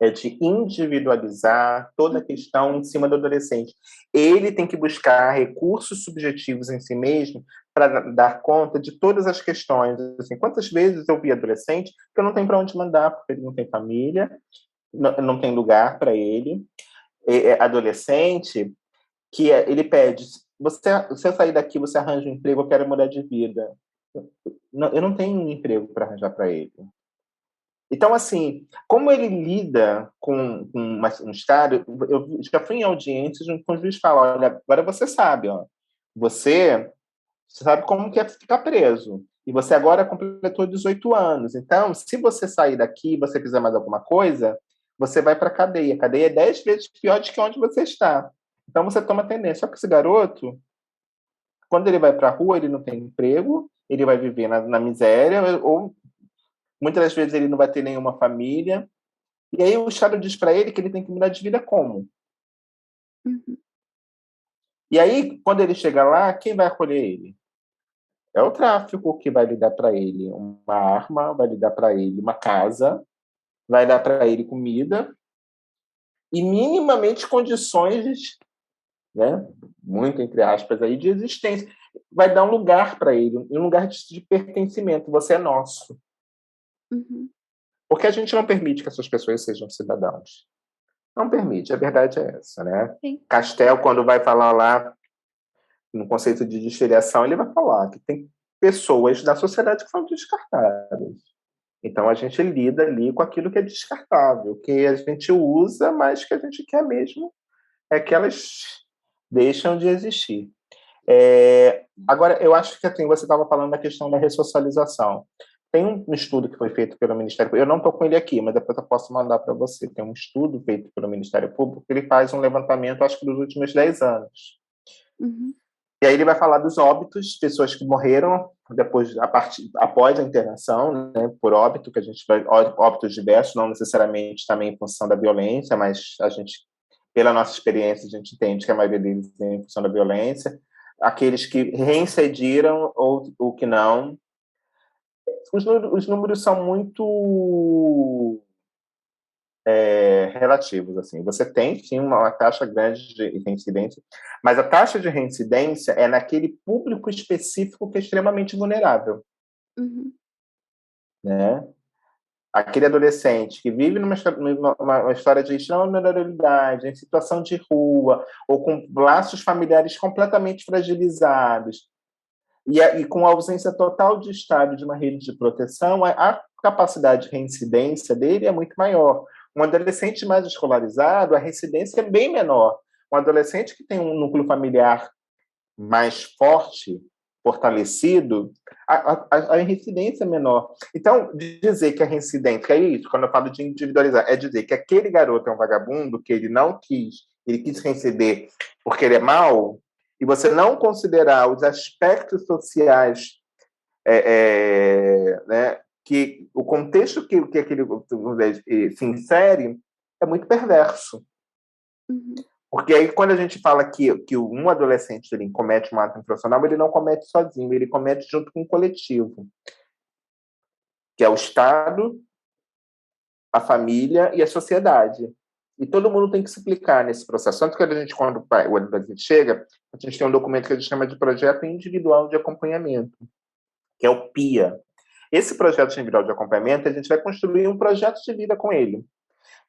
é de individualizar toda a questão em cima do adolescente. Ele tem que buscar recursos subjetivos em si mesmo para dar conta de todas as questões. Assim, quantas vezes eu vi adolescente que eu não tenho para onde mandar, porque ele não tem família, não tem lugar para ele. Adolescente que ele pede, se eu sair daqui, você arranja um emprego, eu quero mudar de vida. Eu não tenho um emprego para arranjar para ele. Então, assim, como ele lida com um Estado, eu já fui em audiências com o juiz fala, olha, agora você sabe, ó, você sabe como que é ficar preso, e você agora completou 18 anos, então, se você sair daqui e você fizer mais alguma coisa, você vai para a cadeia. A cadeia é 10 vezes pior do que onde você está. Então, você toma tendência. Só que esse garoto, quando ele vai para a rua, ele não tem emprego, ele vai viver na miséria, ou muitas das vezes ele não vai ter nenhuma família. E aí o Estado diz para ele que ele tem que mudar de vida como? Uhum, E aí, quando ele chega lá, quem vai acolher ele? É o tráfico que vai lhe dar para ele uma arma, vai lhe dar para ele uma casa, vai dar para ele comida e minimamente condições, né, muito entre aspas aí, de existência. Vai dar um lugar para ele, um lugar de pertencimento. Você é nosso. uhum. Porque a gente não permite que essas pessoas sejam cidadãos. Não permite, a verdade é essa, né? Sim. Castel, quando vai falar lá no conceito de desfiliação, ele vai falar que tem pessoas da sociedade que são descartáveis. Então a gente lida ali com aquilo que é descartável, que a gente usa, mas que a gente quer mesmo é que elas deixam de existir. Agora, eu acho que assim, você estava falando da questão da ressocialização. Tem um estudo que foi feito pelo Ministério Público, eu não estou com ele aqui, mas depois eu posso mandar para você. Tem um estudo feito pelo Ministério Público que ele faz um levantamento, acho que dos últimos 10 anos. Uhum. E aí ele vai falar dos óbitos, pessoas que morreram após a internação, né, por óbito, que a gente vai óbitos diversos, não necessariamente também em função da violência, mas a gente, pela nossa experiência, a gente entende que a maioria deles é em função da violência. Aqueles que reincidiram ou que não. Os números são muito relativos, assim. Você tem, sim, uma taxa grande de reincidência, mas a taxa de reincidência é naquele público específico que é extremamente vulnerável, Uhum. né? Aquele adolescente que vive uma história de extrema vulnerabilidade, em situação de rua, ou com laços familiares completamente fragilizados, e com a ausência total de Estado de uma rede de proteção, a capacidade de reincidência dele é muito maior. Um adolescente mais escolarizado, a reincidência é bem menor. Um adolescente que tem um núcleo familiar mais forte, fortalecido, a reincidência é menor. Então, dizer que a reincidência, que é isso, quando eu falo de individualizar, é dizer que aquele garoto é um vagabundo, que ele não quis, ele quis reincidir porque ele é mau, e você não considerar os aspectos sociais, né, que o contexto que aquele se insere é muito perverso. Uhum. Porque aí, quando a gente fala que um adolescente ele comete um ato infracional, ele não comete sozinho, ele comete junto com um coletivo, que é o Estado, a família e a sociedade. E todo mundo tem que se implicar nesse processo. Tanto que quando o adolescente chega, a gente tem um documento que a gente chama de Projeto Individual de Acompanhamento, que é o PIA. Esse projeto individual de acompanhamento, a gente vai construir um projeto de vida com ele,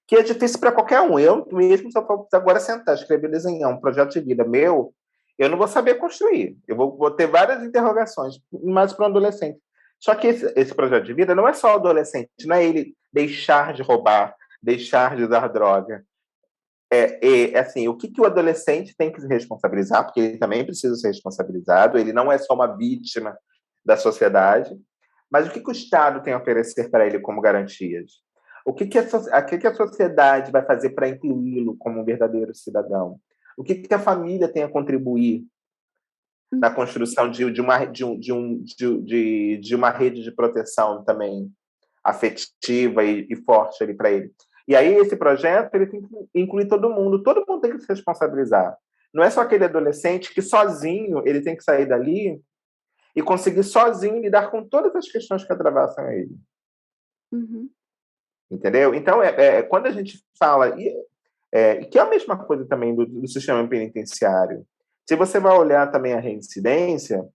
que é difícil para qualquer um. Eu mesmo, se eu for agora sentar, escrever, desenhar um projeto de vida meu, eu não vou saber construir. Eu vou ter várias interrogações, mas para um adolescente. Só que esse projeto de vida não é só o adolescente, não é ele deixar de roubar, deixar de usar droga. Assim, o que o adolescente tem que se responsabilizar, porque ele também precisa ser responsabilizado, ele não é só uma vítima da sociedade, mas o que o Estado tem a oferecer para ele como garantias? O que a sociedade vai fazer para incluí-lo como um verdadeiro cidadão? O que a família tem a contribuir na construção de uma rede de proteção também afetiva e forte ali para ele? E aí esse projeto ele tem que incluir todo mundo tem que se responsabilizar. Não é só aquele adolescente que sozinho ele tem que sair dali e conseguir sozinho lidar com todas as questões que atravessam ele. Uhum. Entendeu? Então, quando a gente fala, e que é a mesma coisa também do sistema penitenciário, se você vai olhar também a reincidência,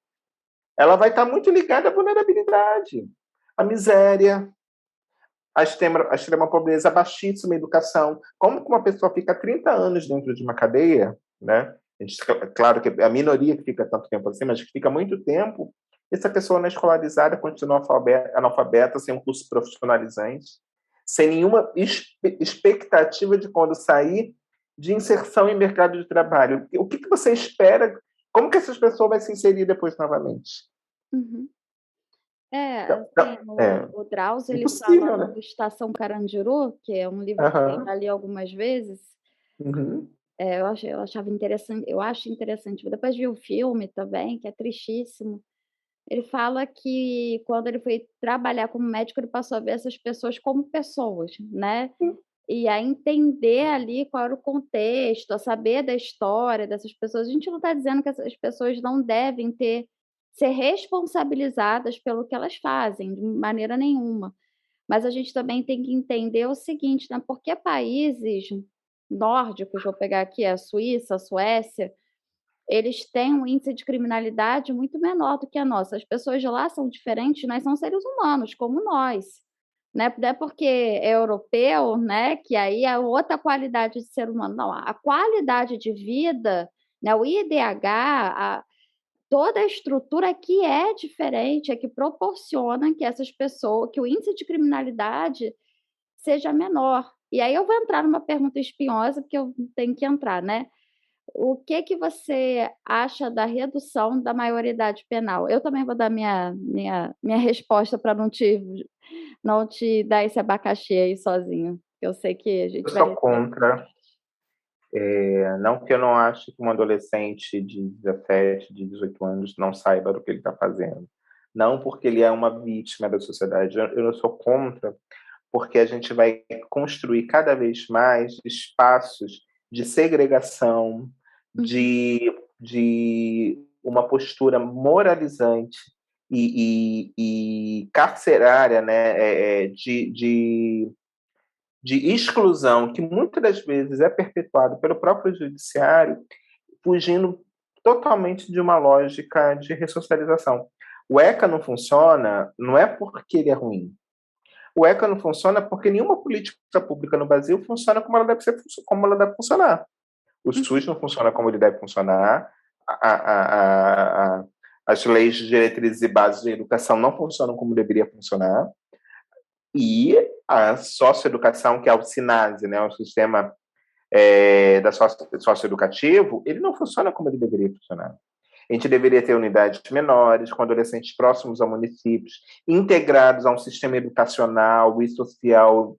ela vai estar muito ligada à vulnerabilidade, à miséria, à extrema pobreza, à baixíssima educação. Como que uma pessoa fica 30 anos dentro de uma cadeia, né? Claro que a minoria que fica tanto tempo assim, mas que fica muito tempo, essa pessoa não é escolarizada, continua analfabeta, sem um curso profissionalizante, sem nenhuma expectativa de quando sair de inserção em mercado de trabalho. O que você espera? Como que essas pessoas vão se inserir depois novamente? Uhum. Então, Assim, o Drauzio, ele impossível, fala né? do Estação Carandiru, que é um livro que eu Aham. já li algumas vezes. Uhum. Eu achava interessante, eu acho interessante. Depois vi o filme também, que é tristíssimo. Ele fala que quando ele foi trabalhar como médico, ele passou a ver essas pessoas como pessoas, né, e a entender ali qual era o contexto, a saber da história dessas pessoas. A gente não está dizendo que essas pessoas não devem ser responsabilizadas pelo que elas fazem, de maneira nenhuma. Mas a gente também tem que entender o seguinte, né, porque países nórdicos, vou pegar aqui a Suíça, a Suécia, eles têm um índice de criminalidade muito menor do que a nossa. As pessoas de lá são diferentes, nós são seres humanos, como nós, né, não é porque é europeu, né, que aí é outra qualidade de ser humano, não, a qualidade de vida, né, o IDH, toda a estrutura aqui é diferente, é que proporciona que essas pessoas que o índice de criminalidade seja menor. E aí eu vou entrar numa pergunta espinhosa, porque eu tenho que entrar, né. O que você acha da redução da maioridade penal? Eu também vou dar minha resposta para não te dar esse abacaxi aí sozinho, eu sei que a Eu gente vai sou contra. Não que eu não ache que um adolescente de 17, de 18 anos não saiba do que ele está fazendo. Não porque ele é uma vítima da sociedade. Eu não sou contra, porque a gente vai construir cada vez mais espaços de segregação, Uhum. de uma postura moralizante e carcerária, né, de exclusão, que muitas das vezes é perpetuado pelo próprio judiciário, fugindo totalmente de uma lógica de ressocialização. O ECA não funciona, não é porque ele é ruim. O ECA não funciona porque nenhuma política pública no Brasil funciona como ela deve ser, como ela deve funcionar. O SUS não funciona como ele deve funcionar. As leis de diretrizes e bases de educação não funcionam como deveria funcionar. E a socioeducação, que é o SINASE, né, o sistema da socioeducativo, ele não funciona como ele deveria funcionar. A gente deveria ter unidades menores, com adolescentes próximos a municípios, integrados a um sistema educacional e social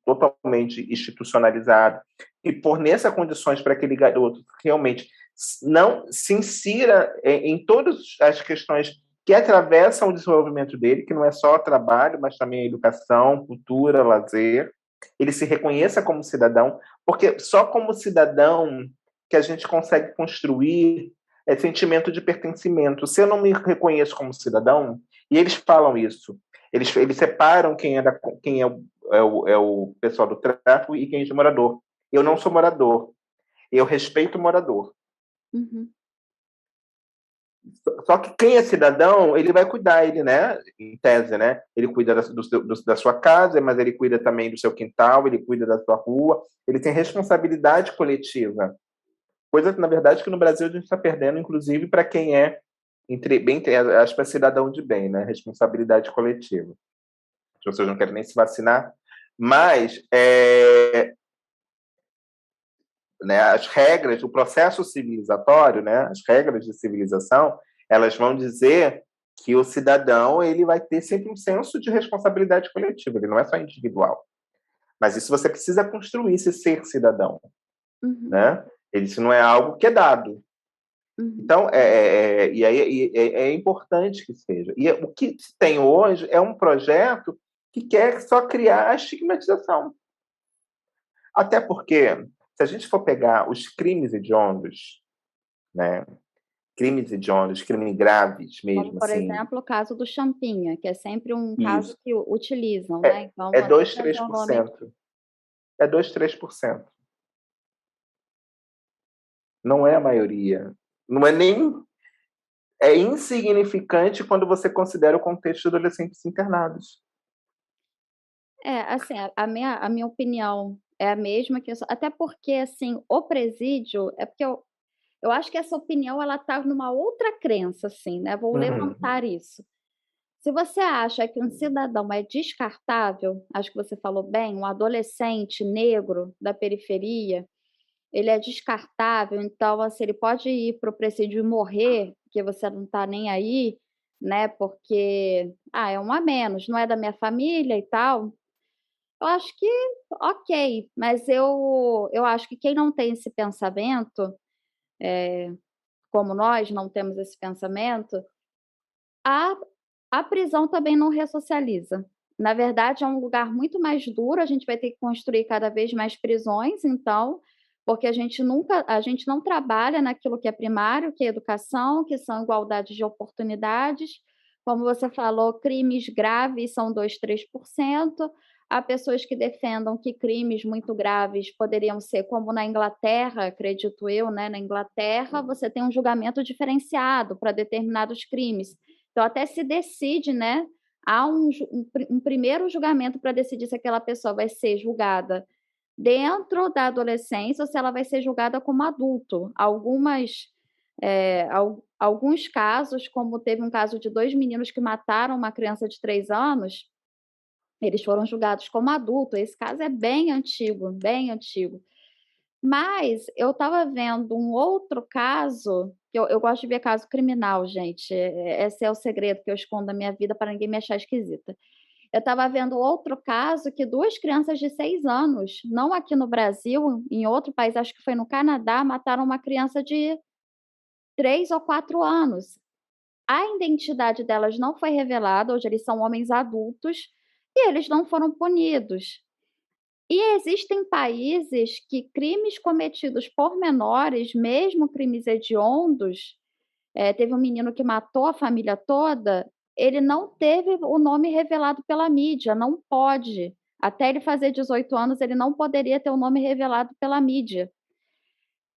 totalmente institucionalizado, e forneça condições para aquele garoto realmente não se insira em todas as questões que atravessam o desenvolvimento dele, que não é só trabalho, mas também educação, cultura, lazer. Ele se reconheça como cidadão, porque só como cidadão que a gente consegue construir sentimento de pertencimento. Se eu não me reconheço como cidadão, e eles falam isso, eles separam quem é o pessoal do tráfico e quem é de morador. Eu não sou morador, eu respeito o morador. Uhum. Só que quem é cidadão, ele vai cuidar, ele, né? Em tese, né? Ele cuida da sua casa, mas ele cuida também do seu quintal, ele cuida da sua rua, ele tem responsabilidade coletiva. Coisa que, na verdade, que no Brasil a gente está perdendo, inclusive, para quem é, bem entre aspas, cidadão de bem, né? Responsabilidade coletiva. As pessoas não querem nem se vacinar, mas né, as regras, o processo civilizatório, né, as regras de civilização, elas vão dizer que o cidadão ele vai ter sempre um senso de responsabilidade coletiva, ele não é só individual. Mas isso você precisa construir, esse ser cidadão, Uhum. né? Isso não é algo que é dado. Uhum. Então, e aí é importante que seja. E o que se tem hoje é um projeto que quer só criar a estigmatização. Até porque, se a gente for pegar os crimes hediondos, né, crimes hediondos, crimes graves Como, mesmo, por assim, exemplo, o caso do Champinha, que é sempre um caso isso, que utilizam, né, é, então é vou até 2, trazer o nome aqui. 3%. É 2, 3%. Não é a maioria. Não é nem. É insignificante quando você considera o contexto de adolescentes internados. É, assim, a minha opinião é a mesma que eu só até porque, assim, o presídio é porque eu acho que essa opinião ela tá numa outra crença, assim, né, vou Uhum. levantar isso. Se você acha que um cidadão é descartável, acho que você falou bem, um adolescente negro da periferia, ele é descartável, então, assim, ele pode ir para o presídio e morrer, porque você não está nem aí, né, porque, é um a menos, não é da minha família e tal. Eu acho que ok, mas eu acho que quem não tem esse pensamento, como nós não temos esse pensamento, a a prisão também não ressocializa. Na verdade, é um lugar muito mais duro, a gente vai ter que construir cada vez mais prisões, então, porque a gente não trabalha naquilo que é primário, que é educação, que são igualdade de oportunidades. Como você falou, crimes graves são 2, 3%. Há pessoas que defendam que crimes muito graves poderiam ser como na Inglaterra, acredito eu, né, na Inglaterra você tem um julgamento diferenciado para determinados crimes. Então até se decide, né, há um primeiro julgamento para decidir se aquela pessoa vai ser julgada dentro da adolescência ou se ela vai ser julgada como adulto. Alguns casos, como teve um caso de 2 meninos que mataram uma criança de 3 anos, eles foram julgados como adulto, esse caso é bem antigo, bem antigo. Mas eu estava vendo um outro caso, que eu gosto de ver caso criminal, gente, esse é o segredo que eu escondo da minha vida para ninguém me achar esquisita. Eu estava vendo outro caso que 2 crianças de 6 anos, não aqui no Brasil, em outro país, acho que foi no Canadá, mataram uma criança de 3 ou 4 anos. A identidade delas não foi revelada, hoje eles são homens adultos, e eles não foram punidos. E existem países que crimes cometidos por menores, mesmo crimes hediondos, teve um menino que matou a família toda, ele não teve o nome revelado pela mídia, não pode. Até ele fazer 18 anos, ele não poderia ter o nome revelado pela mídia.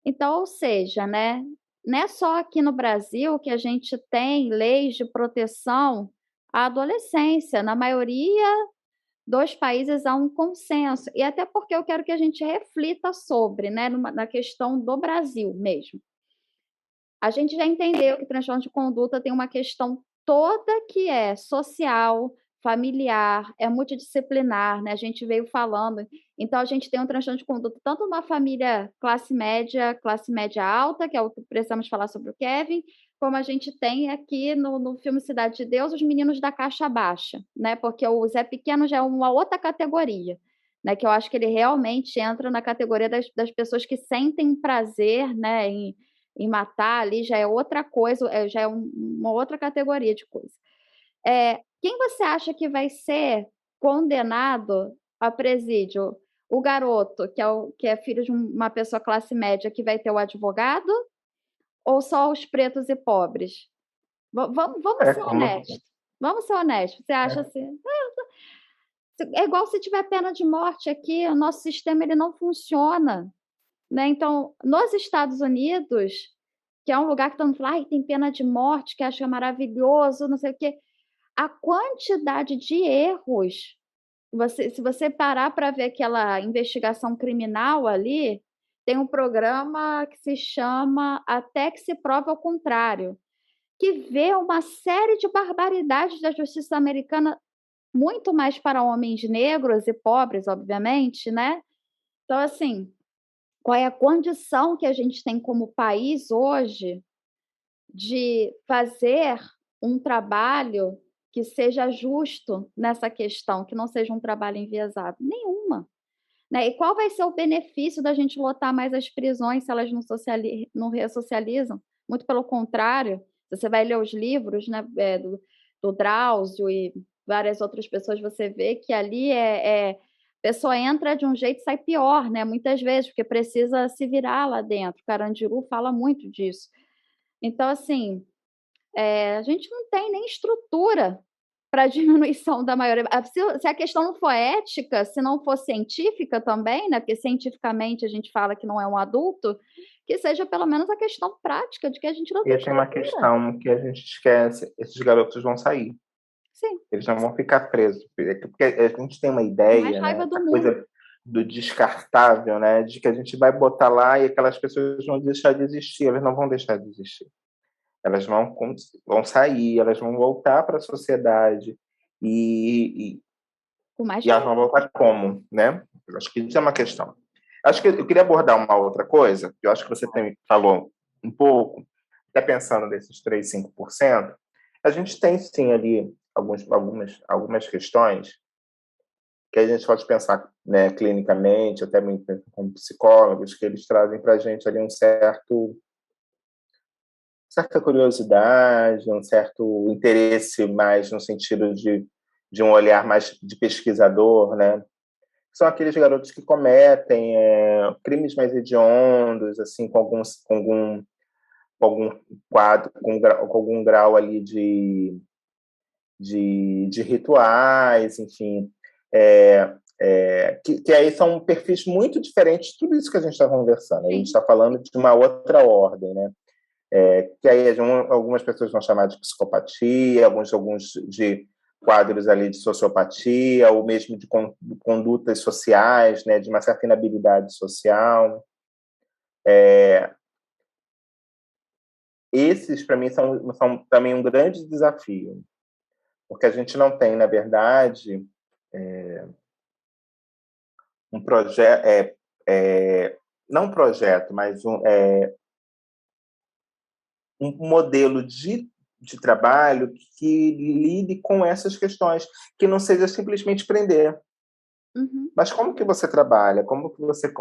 Então, ou seja, né, não é só aqui no Brasil que a gente tem leis de proteção à adolescência, na maioria dos países há um consenso, e até porque eu quero que a gente reflita sobre, né, na questão do Brasil mesmo. A gente já entendeu que transtorno de conduta tem uma questão toda que é social, familiar, é multidisciplinar, né, a gente veio falando. Então a gente tem um transtorno de conduta tanto numa família classe média alta, que é o que precisamos falar sobre o Kevin, como a gente tem aqui no filme Cidade de Deus, os meninos da caixa baixa, né, porque o Zé Pequeno já é uma outra categoria, né, que eu acho que ele realmente entra na categoria das pessoas que sentem prazer, né, em matar ali, já é outra coisa, já é uma outra categoria de coisa. Quem você acha que vai ser condenado a presídio? O garoto, que é filho de uma pessoa classe média, que vai ter o advogado, ou só os pretos e pobres? Vamos É ser como honestos. Vamos ser honestos. Você acha assim? É igual se tiver pena de morte aqui, o nosso sistema ele não funciona, né? Então, nos Estados Unidos, que é um lugar que todo mundo fala, ai, tem pena de morte, que acha maravilhoso, não sei o quê. A quantidade de erros, se você parar para ver aquela investigação criminal ali, tem um programa que se chama Até que se prove ao contrário, que vê uma série de barbaridades da justiça americana, muito mais para homens negros e pobres, obviamente, né? Então, assim, qual é a condição que a gente tem como país hoje de fazer um trabalho que seja justo nessa questão, que não seja um trabalho enviesado? Nenhuma. Né? E qual vai ser o benefício da gente lotar mais as prisões se elas não ressocializam? Muito pelo contrário, você vai ler os livros, né, do Drauzio e várias outras pessoas, você vê que ali a pessoa entra de um jeito e sai pior, né? Muitas vezes, porque precisa se virar lá dentro. O Carandiru fala muito disso. Então, assim, a gente não tem nem estrutura para diminuição da maioria. Se a questão não for ética, se não for científica também, né, porque cientificamente a gente fala que não é um adulto, que seja pelo menos a questão prática de que a gente não tem e tem uma estrutura. questão que a gente esquece: esses garotos vão sair, Sim, eles não vão ficar presos, porque a gente tem uma mais ideia, raiva né, do a mundo. coisa do descartável, né, de que a gente vai botar lá e aquelas pessoas vão deixar de existir, elas não vão deixar de existir. Elas vão sair, elas vão voltar para a sociedade e, Com mais e elas vão raiva. voltar como, né? Eu acho que isso é uma questão. Acho que eu queria abordar uma outra coisa, que eu acho que você também falou um pouco, até pensando nesses 3, 5%, a gente tem sim ali algumas questões que a gente pode pensar, né, clinicamente, até mesmo como psicólogos, que eles trazem para a gente ali certa curiosidade, um certo interesse mais no sentido de um olhar mais de pesquisador, né? São aqueles garotos que cometem crimes mais hediondos, assim, com algum quadro, com algum grau ali de rituais, enfim, que aí são perfis muito diferentes de tudo isso que a gente está conversando. A gente Sim. está falando de uma outra ordem, né? Que aí algumas pessoas vão chamar de psicopatia, alguns de quadros ali de sociopatia, ou mesmo de condutas sociais, né, de uma certa inabilidade social. Esses, para mim, são também um grande desafio, porque a gente não tem, na verdade, um projeto, não um projeto, mas um modelo de trabalho que lide com essas questões, que não seja simplesmente prender. Uhum. Mas como que você trabalha? Como que você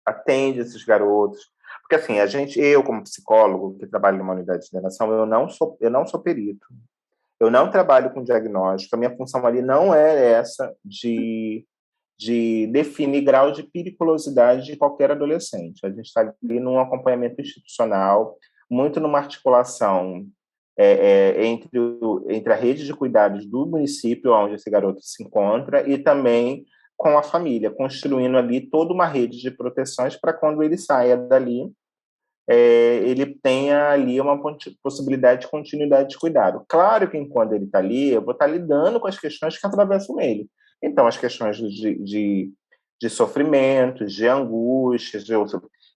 atende esses garotos? Porque assim, eu como psicólogo que trabalho numa unidade de internação, eu não sou perito. Eu não trabalho com diagnóstico. A minha função ali não é essa de definir grau de periculosidade de qualquer adolescente. A gente está ali num acompanhamento institucional, muito numa articulação entre a rede de cuidados do município onde esse garoto se encontra e também com a família, construindo ali toda uma rede de proteções para quando ele saia dali, ele tenha ali uma possibilidade de continuidade de cuidado. Claro que enquanto ele está ali, eu vou estar lidando com as questões que atravessam ele. Então, as questões de sofrimentos, de angústias,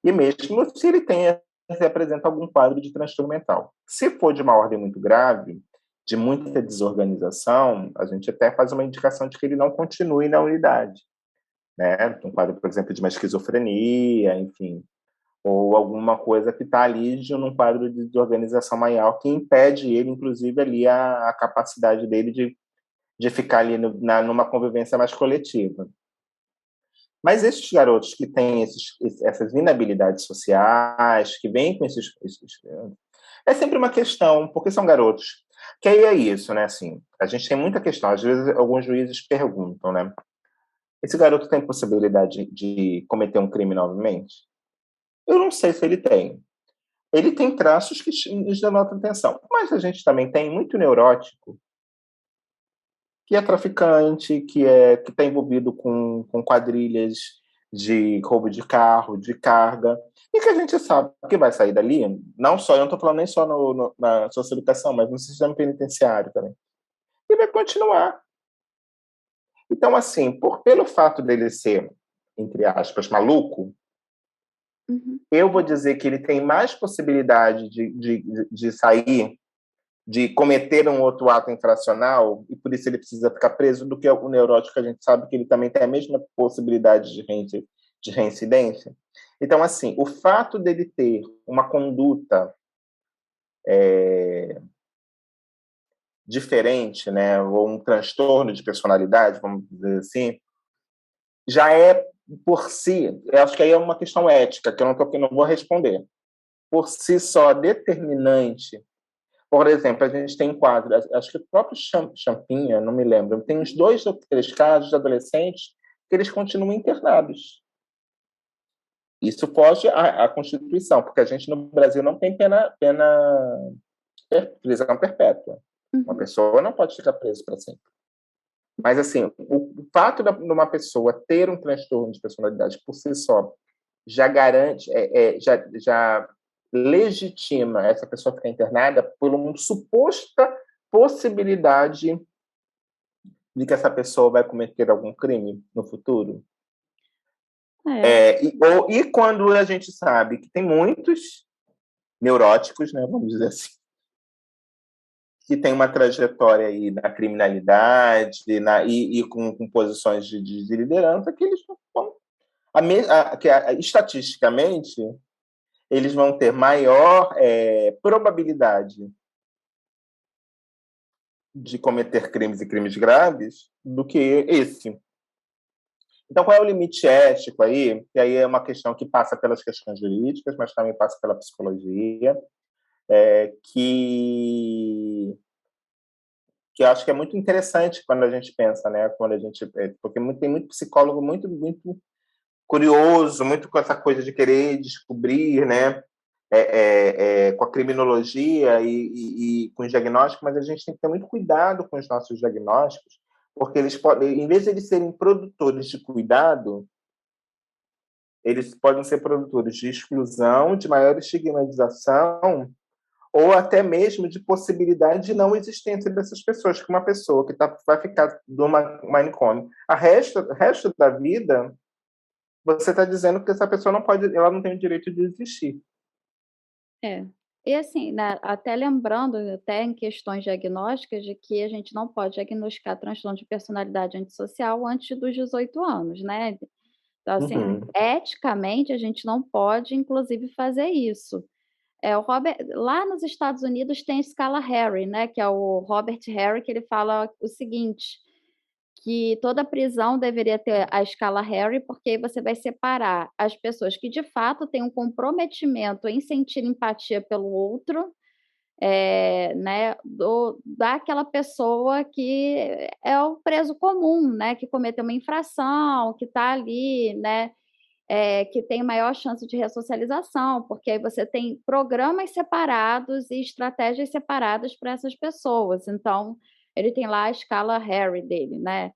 e mesmo se apresenta algum quadro de transtorno mental. Se for de uma ordem muito grave, de muita desorganização, a gente até faz uma indicação de que ele não continue na unidade, né? Um quadro, por exemplo, de uma esquizofrenia, enfim, ou alguma coisa que está ali num quadro de desorganização maior que impede ele, inclusive, ali a capacidade dele de ficar ali numa convivência mais coletiva. Mas esses garotos que têm essas inabilidades sociais, que vêm com é sempre uma questão, porque são garotos. Que aí é isso, né? Assim, a gente tem muita questão. Às vezes, alguns juízes perguntam, né? Esse garoto tem possibilidade de cometer um crime novamente? Eu não sei se ele tem. Ele tem traços que nos denotam atenção. Mas a gente também tem muito neurótico que é traficante, que está envolvido com quadrilhas de roubo de carro, de carga, e que a gente sabe que vai sair dali, não só, eu não estou falando nem só na socioeducação, mas no sistema penitenciário também, e vai continuar. Então, assim, pelo fato dele ser, entre aspas, maluco, eu vou dizer que ele tem mais possibilidade de sair, de cometer um outro ato infracional, e por isso ele precisa ficar preso, do que o neurótico, que a gente sabe que ele também tem a mesma possibilidade de reincidência. Então, assim, o fato dele ter uma conduta diferente, né, ou um transtorno de personalidade, vamos dizer assim, já é, por si, eu acho que aí é uma questão ética, que eu não vou responder, por si só determinante. Por exemplo, a gente tem quadro, acho que o próprio Champinha, não me lembro, tem uns 2 ou 3 casos de adolescentes que eles continuam internados. Isso foge à Constituição, porque a gente no Brasil não tem prisão perpétua. Uma pessoa não pode ficar presa para sempre. Mas, assim, o fato de uma pessoa ter um transtorno de personalidade por si só já garante, já legitima essa pessoa ficar internada por uma suposta possibilidade de que essa pessoa vai cometer algum crime no futuro. E quando a gente sabe que tem muitos neuróticos, né, vamos dizer assim, que tem uma trajetória aí na criminalidade e com posições de liderança, que eles vão, estatisticamente, eles vão ter maior probabilidade de cometer crimes e crimes graves do que esse. Então, qual é o limite ético aí? E aí é uma questão que passa pelas questões jurídicas, mas também passa pela psicologia, que eu acho que é muito interessante quando a gente pensa, né? Porque tem muito psicólogo muito curioso, muito com essa coisa de querer descobrir, né? Com a criminologia e com os diagnósticos, mas a gente tem que ter muito cuidado com os nossos diagnósticos, porque eles podem, em vez de eles serem produtores de cuidado, eles podem ser produtores de exclusão, de maior estigmatização, ou até mesmo de possibilidade de não existência dessas pessoas, que uma pessoa que vai ficar no manicômio o resto da vida, você está dizendo que essa pessoa ela não tem o direito de existir. E assim, né, até lembrando, até em questões diagnósticas, de que a gente não pode diagnosticar transtorno de personalidade antissocial antes dos 18 anos, né? Então, assim, eticamente, a gente não pode, inclusive, fazer isso. o Robert, lá nos Estados Unidos tem a escala Harry, né, que é o Robert Harry, que ele fala o seguinte, que toda prisão deveria ter a escala Harry, porque aí você vai separar as pessoas que de fato têm um comprometimento em sentir empatia pelo outro, né, daquela pessoa que é o preso comum, né, que cometeu uma infração, que está ali, né, que tem maior chance de ressocialização, porque aí você tem programas separados e estratégias separadas para essas pessoas. Então, ele tem lá a escala Harry dele, né?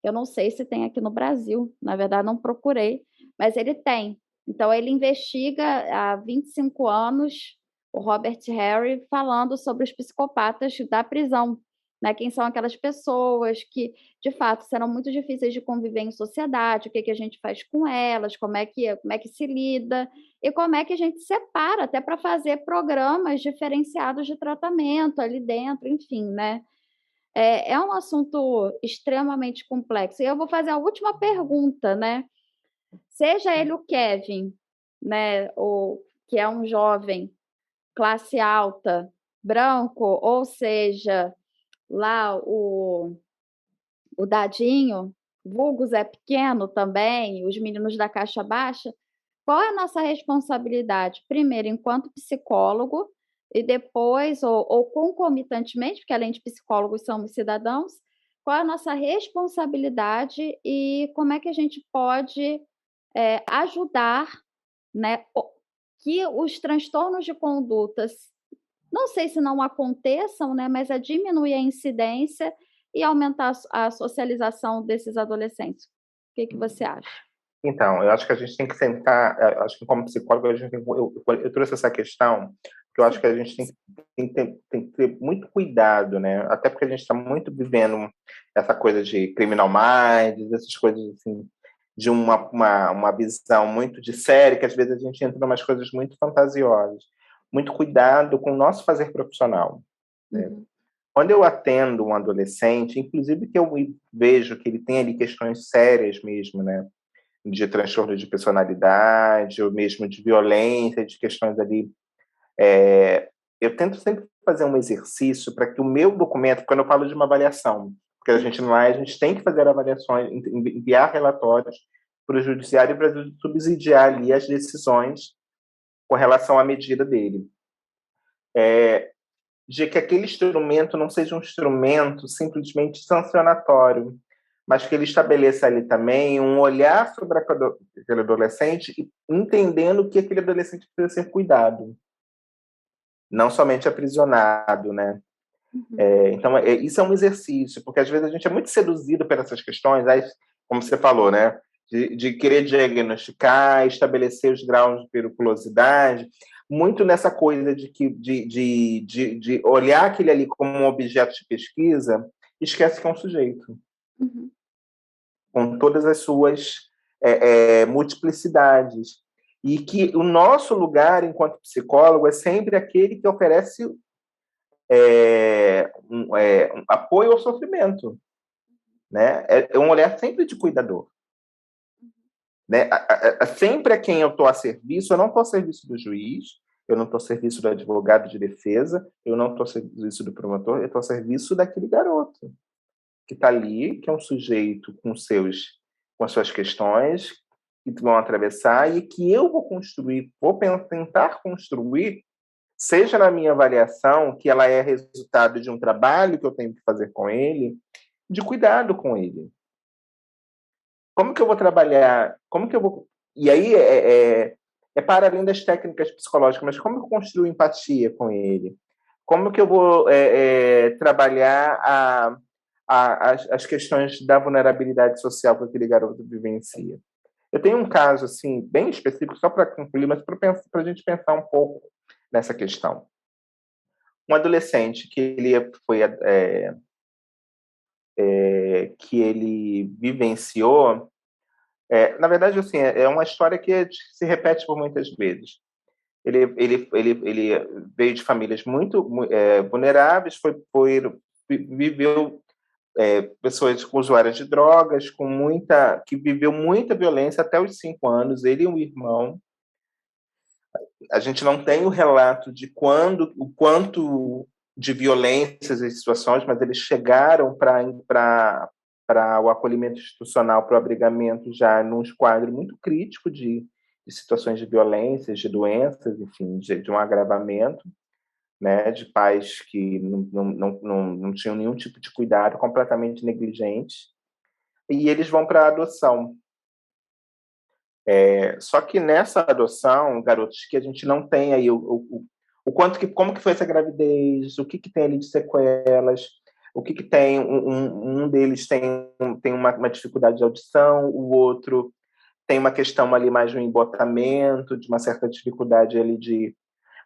Eu não sei se tem aqui no Brasil, na verdade não procurei, mas ele tem. Então ele investiga há 25 anos o Robert Harry falando sobre os psicopatas da prisão, né? Quem são aquelas pessoas que, de fato, serão muito difíceis de conviver em sociedade, o que, que a gente faz com elas, como é que se lida, e como é que a gente separa, até para fazer programas diferenciados de tratamento ali dentro, enfim, né? É um assunto extremamente complexo. E eu vou fazer a última pergunta, né? Seja ele o Kevin, né, ou, que é um jovem classe alta, branco, ou seja, lá o Dadinho, vulgo Zé Pequeno também, os meninos da caixa baixa, qual é a nossa responsabilidade? Primeiro, enquanto psicólogo, e depois, ou concomitantemente, porque além de psicólogos somos cidadãos, qual é a nossa responsabilidade e como é que a gente pode ajudar, né, que os transtornos de condutas, não sei se não aconteçam, né, mas a diminuir a incidência e aumentar a socialização desses adolescentes. O que, que você acha? Então, eu acho que a gente tem que sentar, acho que como psicólogo, a gente eu trouxe essa questão, porque eu acho Sim. que a gente tem que ter muito cuidado, né? Até porque a gente está muito vivendo essa coisa de criminal minds, essas coisas assim, de uma visão muito de série, que às vezes a gente entra em umas coisas muito fantasiosas. Muito cuidado com o nosso fazer profissional, né? Uhum. Quando eu atendo um adolescente, inclusive que eu vejo que ele tem ali questões sérias mesmo, né? De transtorno de personalidade, ou mesmo de violência, de questões ali. Eu tento sempre fazer um exercício para que o meu documento, quando eu falo de uma avaliação, porque a gente tem que fazer avaliações, enviar relatórios para o judiciário para subsidiar ali as decisões com relação à medida dele. De que aquele instrumento não seja um instrumento simplesmente sancionatório, mas que ele estabeleça ali também um olhar sobre aquele adolescente, entendendo que aquele adolescente precisa ser cuidado, não somente aprisionado, né? Uhum. Então, isso é um exercício, porque às vezes a gente é muito seduzido por essas questões, aí, como você falou, né? De querer diagnosticar, estabelecer os graus de periculosidade, muito nessa coisa de olhar aquele ali como um objeto de pesquisa, esquece que é um sujeito, Uhum. com todas as suas multiplicidades. E que o nosso lugar, enquanto psicólogo, é sempre aquele que oferece um apoio ao sofrimento, né? É um olhar sempre de cuidador, né? Sempre a quem eu estou a serviço, eu não estou a serviço do juiz, eu não estou a serviço do advogado de defesa, eu não estou a serviço do promotor, eu estou a serviço daquele garoto que está ali, que é um sujeito com as suas questões, que vão atravessar e que eu vou construir, vou tentar construir, seja na minha avaliação, que ela é resultado de um trabalho que eu tenho que fazer com ele, de cuidado com ele. Como que eu vou trabalhar? Como que eu vou... E aí é para além das técnicas psicológicas, mas como eu construo empatia com ele? Como que eu vou trabalhar as questões da vulnerabilidade social que aquele garoto vivencia? Eu tenho um caso assim bem específico, só para concluir, mas para a gente pensar um pouco nessa questão. Um adolescente que ele vivenciou, na verdade, assim, é uma história que se repete por muitas vezes. Ele veio de famílias muito vulneráveis, viveu pessoas usuárias de drogas, que viveu muita violência até os 5 anos, ele e um irmão. a gente não tem o relato de o quanto de violências e situações, mas eles chegaram para o acolhimento institucional, para o abrigamento, já num quadro muito crítico de situações de violências, de doenças, enfim, de um agravamento, né, de pais que não tinham nenhum tipo de cuidado, completamente negligentes, e eles vão para a adoção. Só que nessa adoção, garotos, que a gente não tem aí o quanto como que foi essa gravidez, o que tem ali de sequelas, o que tem, um deles tem uma dificuldade de audição, o outro tem uma questão ali mais de um embotamento, de uma certa dificuldade ali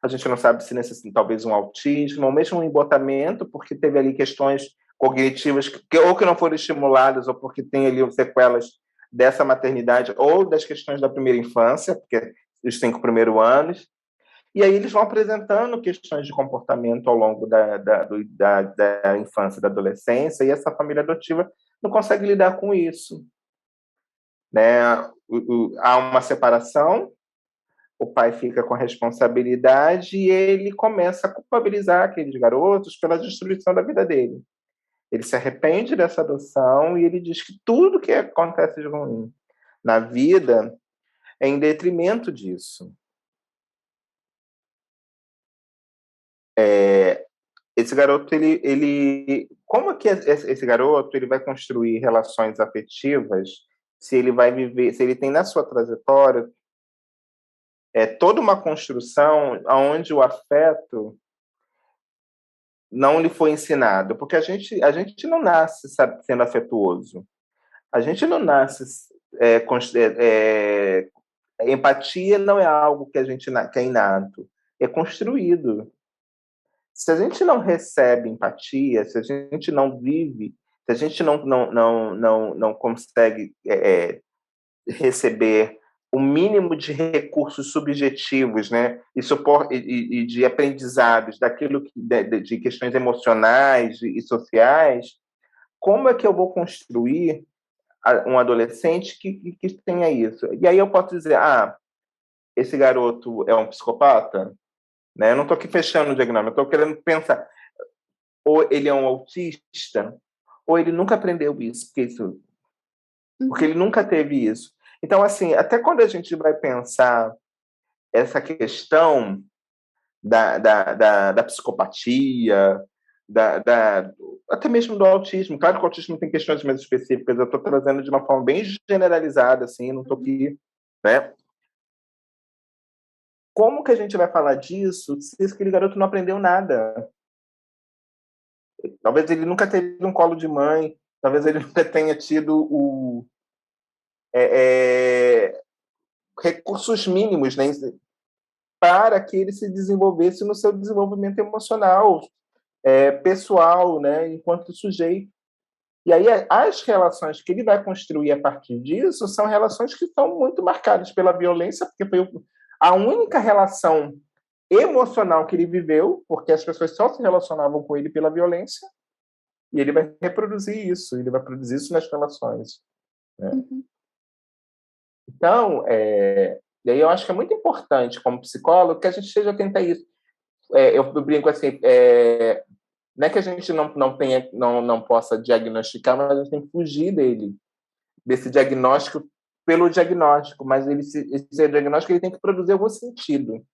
a gente não sabe se necessita talvez um autismo, ou mesmo um embotamento, porque teve ali questões cognitivas ou que não foram estimuladas, ou porque tem ali sequelas dessa maternidade, ou das questões da primeira infância, porque os 5 primeiros anos, e aí eles vão apresentando questões de comportamento ao longo da infância e da adolescência, e essa família adotiva não consegue lidar com isso. Né? Há uma separação, o pai fica com a responsabilidade e ele começa a culpabilizar aqueles garotos pela destruição da vida dele. Ele se arrepende dessa adoção e ele diz que tudo que acontece de ruim na vida é em detrimento disso. Esse garoto, como é que esse garoto ele vai construir relações afetivas se ele vai viver, se ele tem na sua trajetória toda uma construção onde o afeto não lhe foi ensinado, porque a gente não nasce sendo afetuoso, a gente não nasce empatia não é algo que a gente que é inato, é construído. Se a gente não recebe empatia, se a gente não vive, se a gente não consegue receber o mínimo de recursos subjetivos, né, e de aprendizados daquilo de questões emocionais e sociais, como é que eu vou construir um adolescente que tenha isso? E aí eu posso dizer, esse garoto é um psicopata? Né? Eu não estou aqui fechando o diagnóstico, eu estou querendo pensar, ou ele é um autista, ou ele nunca aprendeu isso, porque ele nunca teve isso. Então, assim, até quando a gente vai pensar essa questão da psicopatia, até mesmo do autismo. Claro que o autismo tem questões mais específicas, eu estou trazendo de uma forma bem generalizada, assim, não estou aqui, né? Como que a gente vai falar disso se aquele garoto não aprendeu nada? Talvez ele nunca teve um colo de mãe, talvez ele nunca tenha tido recursos mínimos, né, para que ele se desenvolvesse no seu desenvolvimento emocional, pessoal, né, enquanto sujeito. E aí as relações que ele vai construir a partir disso são relações que estão muito marcadas pela violência, porque foi a única relação emocional que ele viveu, porque as pessoas só se relacionavam com ele pela violência, e ele vai reproduzir isso, ele vai produzir isso nas relações. Né? Então, e aí eu acho que é muito importante, como psicólogo, que a gente esteja atento a isso. Eu brinco assim, não é que a gente não possa diagnosticar, mas a gente tem que fugir desse diagnóstico pelo diagnóstico, mas esse diagnóstico ele tem que produzir algum sentido.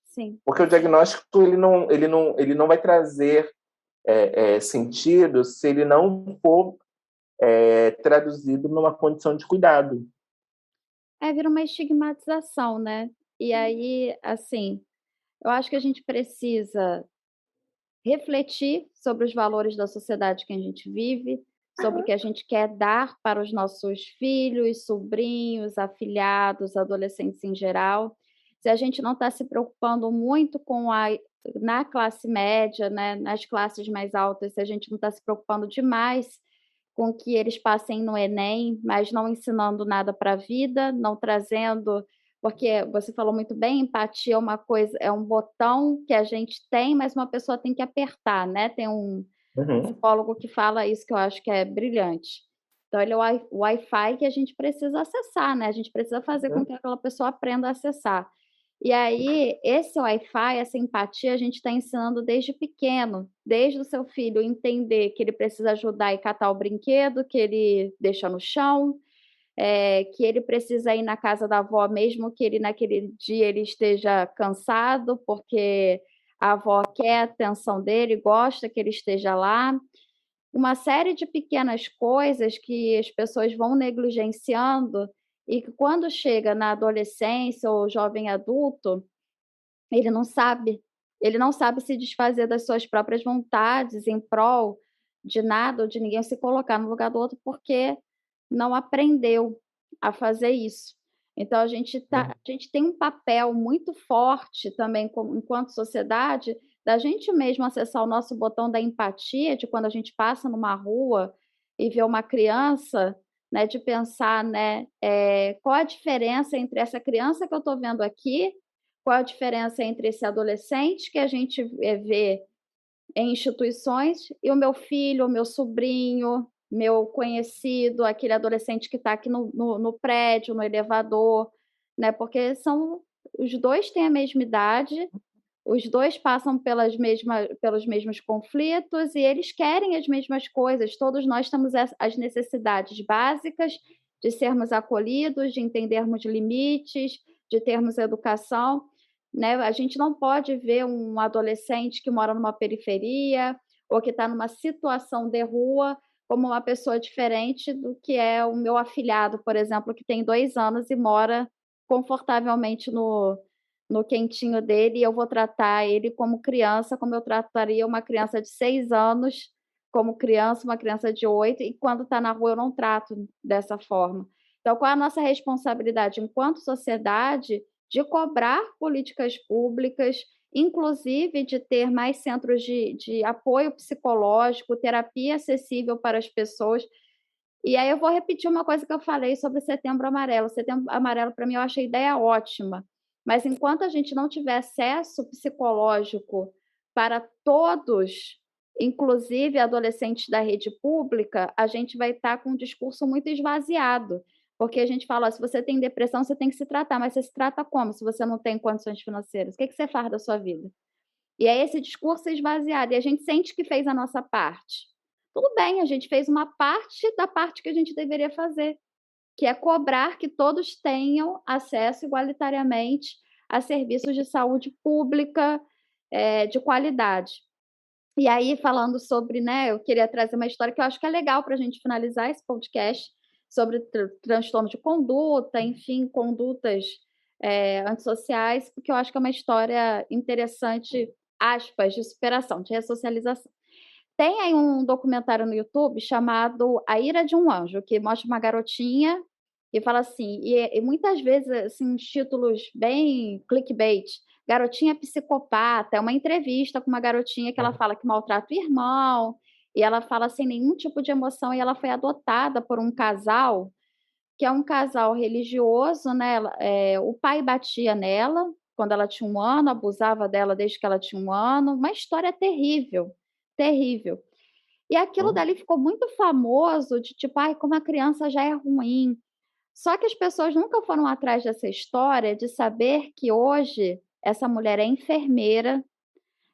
Sim. Porque o diagnóstico ele não vai trazer sentido se ele não for traduzido numa condição de cuidado. Vira uma estigmatização, né. E aí, assim, eu acho que a gente precisa refletir sobre os valores da sociedade que a gente vive, sobre o que a gente quer dar para os nossos filhos, sobrinhos, afilhados, adolescentes em geral. Se a gente não está se preocupando muito com na classe média, né, nas classes mais altas, se a gente não está se preocupando demais com que eles passem no Enem, mas não ensinando nada para a vida, não trazendo, porque você falou muito bem, empatia é uma coisa, é um botão que a gente tem, mas uma pessoa tem que apertar, né, tem um psicólogo que fala isso que eu acho que é brilhante. Então ele é o Wi-Fi que a gente precisa acessar, né, a gente precisa fazer com que aquela pessoa aprenda a acessar. E aí, esse Wi-Fi, essa empatia, a gente está ensinando desde pequeno, desde o seu filho entender que ele precisa ajudar e catar o brinquedo que ele deixa no chão, que ele precisa ir na casa da avó, mesmo que ele naquele dia ele esteja cansado, porque a avó quer a atenção dele, gosta que ele esteja lá. Uma série de pequenas coisas que as pessoas vão negligenciando e que quando chega na adolescência ou jovem adulto, ele não sabe. Ele não sabe se desfazer das suas próprias vontades em prol de nada ou de ninguém, se colocar no lugar do outro, porque não aprendeu a fazer isso. Então a gente tem um papel muito forte também como enquanto sociedade, da gente mesmo acessar o nosso botão da empatia, de quando a gente passa numa rua e vê uma criança, né, de pensar, né, qual a diferença entre essa criança que eu estou vendo aqui, qual a diferença entre esse adolescente que a gente, vê em instituições e o meu filho, o meu sobrinho, meu conhecido, aquele adolescente que está aqui no prédio, no elevador, né, porque são os 2 têm a mesma idade, os 2 passam pelos mesmos conflitos e eles querem as mesmas coisas, todos nós temos as necessidades básicas de sermos acolhidos, de entendermos limites, de termos educação, né, a gente não pode ver um adolescente que mora numa periferia ou que está numa situação de rua como uma pessoa diferente do que é o meu afilhado, por exemplo, que tem 2 anos e mora confortavelmente no quentinho dele, e eu vou tratar ele como criança, como eu trataria uma criança de 6 anos como criança, uma criança de 8, e quando está na rua eu não trato dessa forma. Então, qual é a nossa responsabilidade enquanto sociedade de cobrar políticas públicas, inclusive de ter mais centros de apoio psicológico, terapia acessível para as pessoas. E aí eu vou repetir uma coisa que eu falei sobre o Setembro Amarelo. Setembro Amarelo, para mim, eu achei a ideia ótima, mas enquanto a gente não tiver acesso psicológico para todos, inclusive adolescentes da rede pública, a gente vai estar com um discurso muito esvaziado, porque a gente fala: "Ó, se você tem depressão, você tem que se tratar", mas você se trata como, se você não tem condições financeiras? O que você faz da sua vida? E aí esse discurso é esvaziado e a gente sente que fez a nossa parte. Tudo bem, a gente fez uma parte da parte que a gente deveria fazer, que é cobrar que todos tenham acesso igualitariamente a serviços de saúde pública, de qualidade. E aí falando sobre, né, eu queria trazer uma história que eu acho que é legal para a gente finalizar esse podcast, sobre transtorno de conduta, enfim, condutas, antissociais, porque eu acho que é uma história interessante, aspas, de superação, de ressocialização. Tem aí um documentário no YouTube chamado A Ira de um Anjo, que mostra uma garotinha e fala assim, e muitas vezes, assim, uns títulos bem clickbait, garotinha psicopata, é uma entrevista com uma garotinha que ela fala que maltrata o irmão, e ela fala sem nenhum tipo de emoção, e ela foi adotada por um casal, que é um casal religioso, né, o pai batia nela quando ela tinha 1 ano, abusava dela desde que ela tinha 1 ano, uma história terrível, terrível. E aquilo Hum, dali ficou muito famoso de tipo: "Ai, como a criança já é ruim". Só que as pessoas nunca foram atrás dessa história de saber que hoje essa mulher é enfermeira,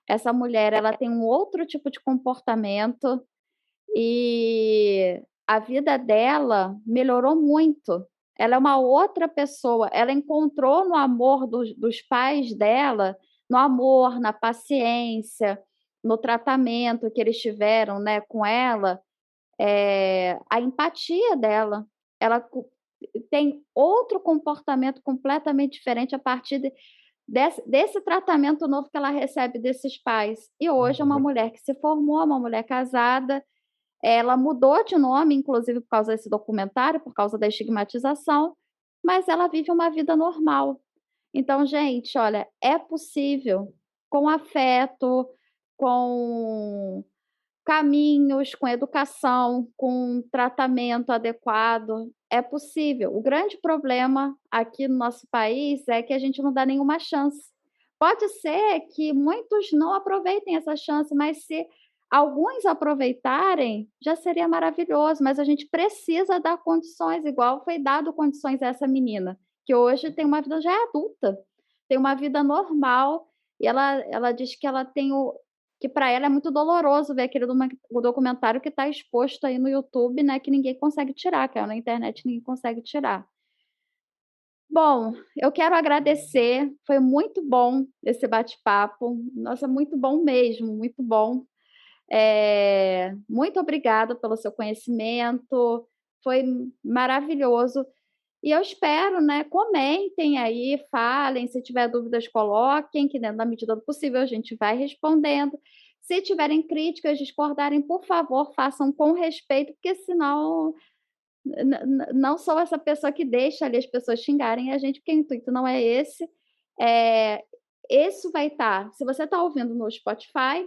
essa mulher ela tem um outro tipo de comportamento, e a vida dela melhorou muito. Ela é uma outra pessoa, ela encontrou no amor dos pais dela, no amor, na paciência, no tratamento que eles tiveram, né, com ela, a empatia dela. Ela tem outro comportamento completamente diferente a partir desse tratamento novo que ela recebe desses pais. E hoje é uma mulher que se formou, uma mulher casada, ela mudou de nome, inclusive por causa desse documentário, por causa da estigmatização, mas ela vive uma vida normal. Então, gente, olha, é possível, com afeto, com caminhos, com educação, com tratamento adequado, é possível. O grande problema aqui no nosso país é que a gente não dá nenhuma chance. Pode ser que muitos não aproveitem essa chance, mas se alguns aproveitarem, já seria maravilhoso, mas a gente precisa dar condições, igual foi dado condições a essa menina, que hoje tem uma vida já é adulta, tem uma vida normal, e ela diz que ela tem que para ela é muito doloroso ver aquele o documentário que está exposto aí no YouTube, né, que ninguém consegue tirar, que é na internet ninguém consegue tirar. Bom, eu quero agradecer, foi muito bom esse bate-papo, nossa, muito bom mesmo, muito bom. Muito obrigada pelo seu conhecimento, foi maravilhoso. E eu espero, né, comentem aí, falem, se tiver dúvidas coloquem, que dentro da medida do possível a gente vai respondendo. Se tiverem críticas, discordarem, por favor, façam com respeito, porque senão não sou essa pessoa que deixa ali as pessoas xingarem a gente, porque o intuito não é esse. Eh, Isso vai estar, se você está ouvindo no Spotify,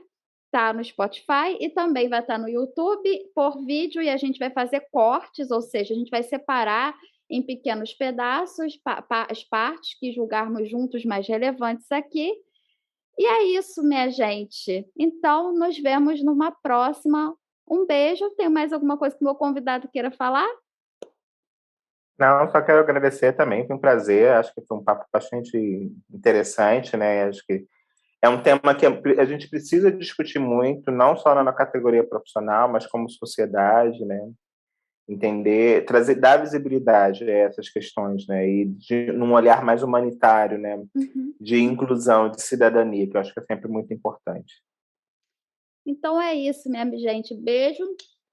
tá no Spotify e também vai estar no YouTube por vídeo, e a gente vai fazer cortes, ou seja, a gente vai separar em pequenos pedaços as partes que julgarmos juntos mais relevantes aqui. E é isso, minha gente. Então, nos vemos numa próxima. Um beijo. Tem mais alguma coisa que o meu convidado queira falar? Não, só quero agradecer também, foi um prazer, acho que foi um papo bastante interessante, né? Acho que é um tema que a gente precisa discutir muito, não só na categoria profissional, mas como sociedade, né? Entender, trazer, dar visibilidade a essas questões, né? E num olhar mais humanitário, né? Uhum. De inclusão, de cidadania, que eu acho que é sempre muito importante. Então é isso, minha gente. Beijo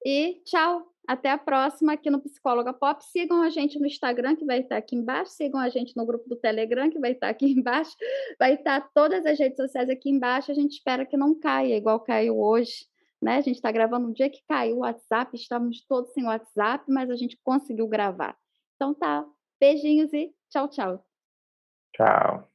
e tchau. Até a próxima aqui no Psicóloga Pop. Sigam a gente no Instagram, que vai estar aqui embaixo. Sigam a gente no grupo do Telegram, que vai estar aqui embaixo. Vai estar todas as redes sociais aqui embaixo. A gente espera que não caia, igual caiu hoje. Né? A gente está gravando um dia que caiu o WhatsApp. Estamos todos sem WhatsApp, mas a gente conseguiu gravar. Então tá. Beijinhos e tchau, tchau. Tchau.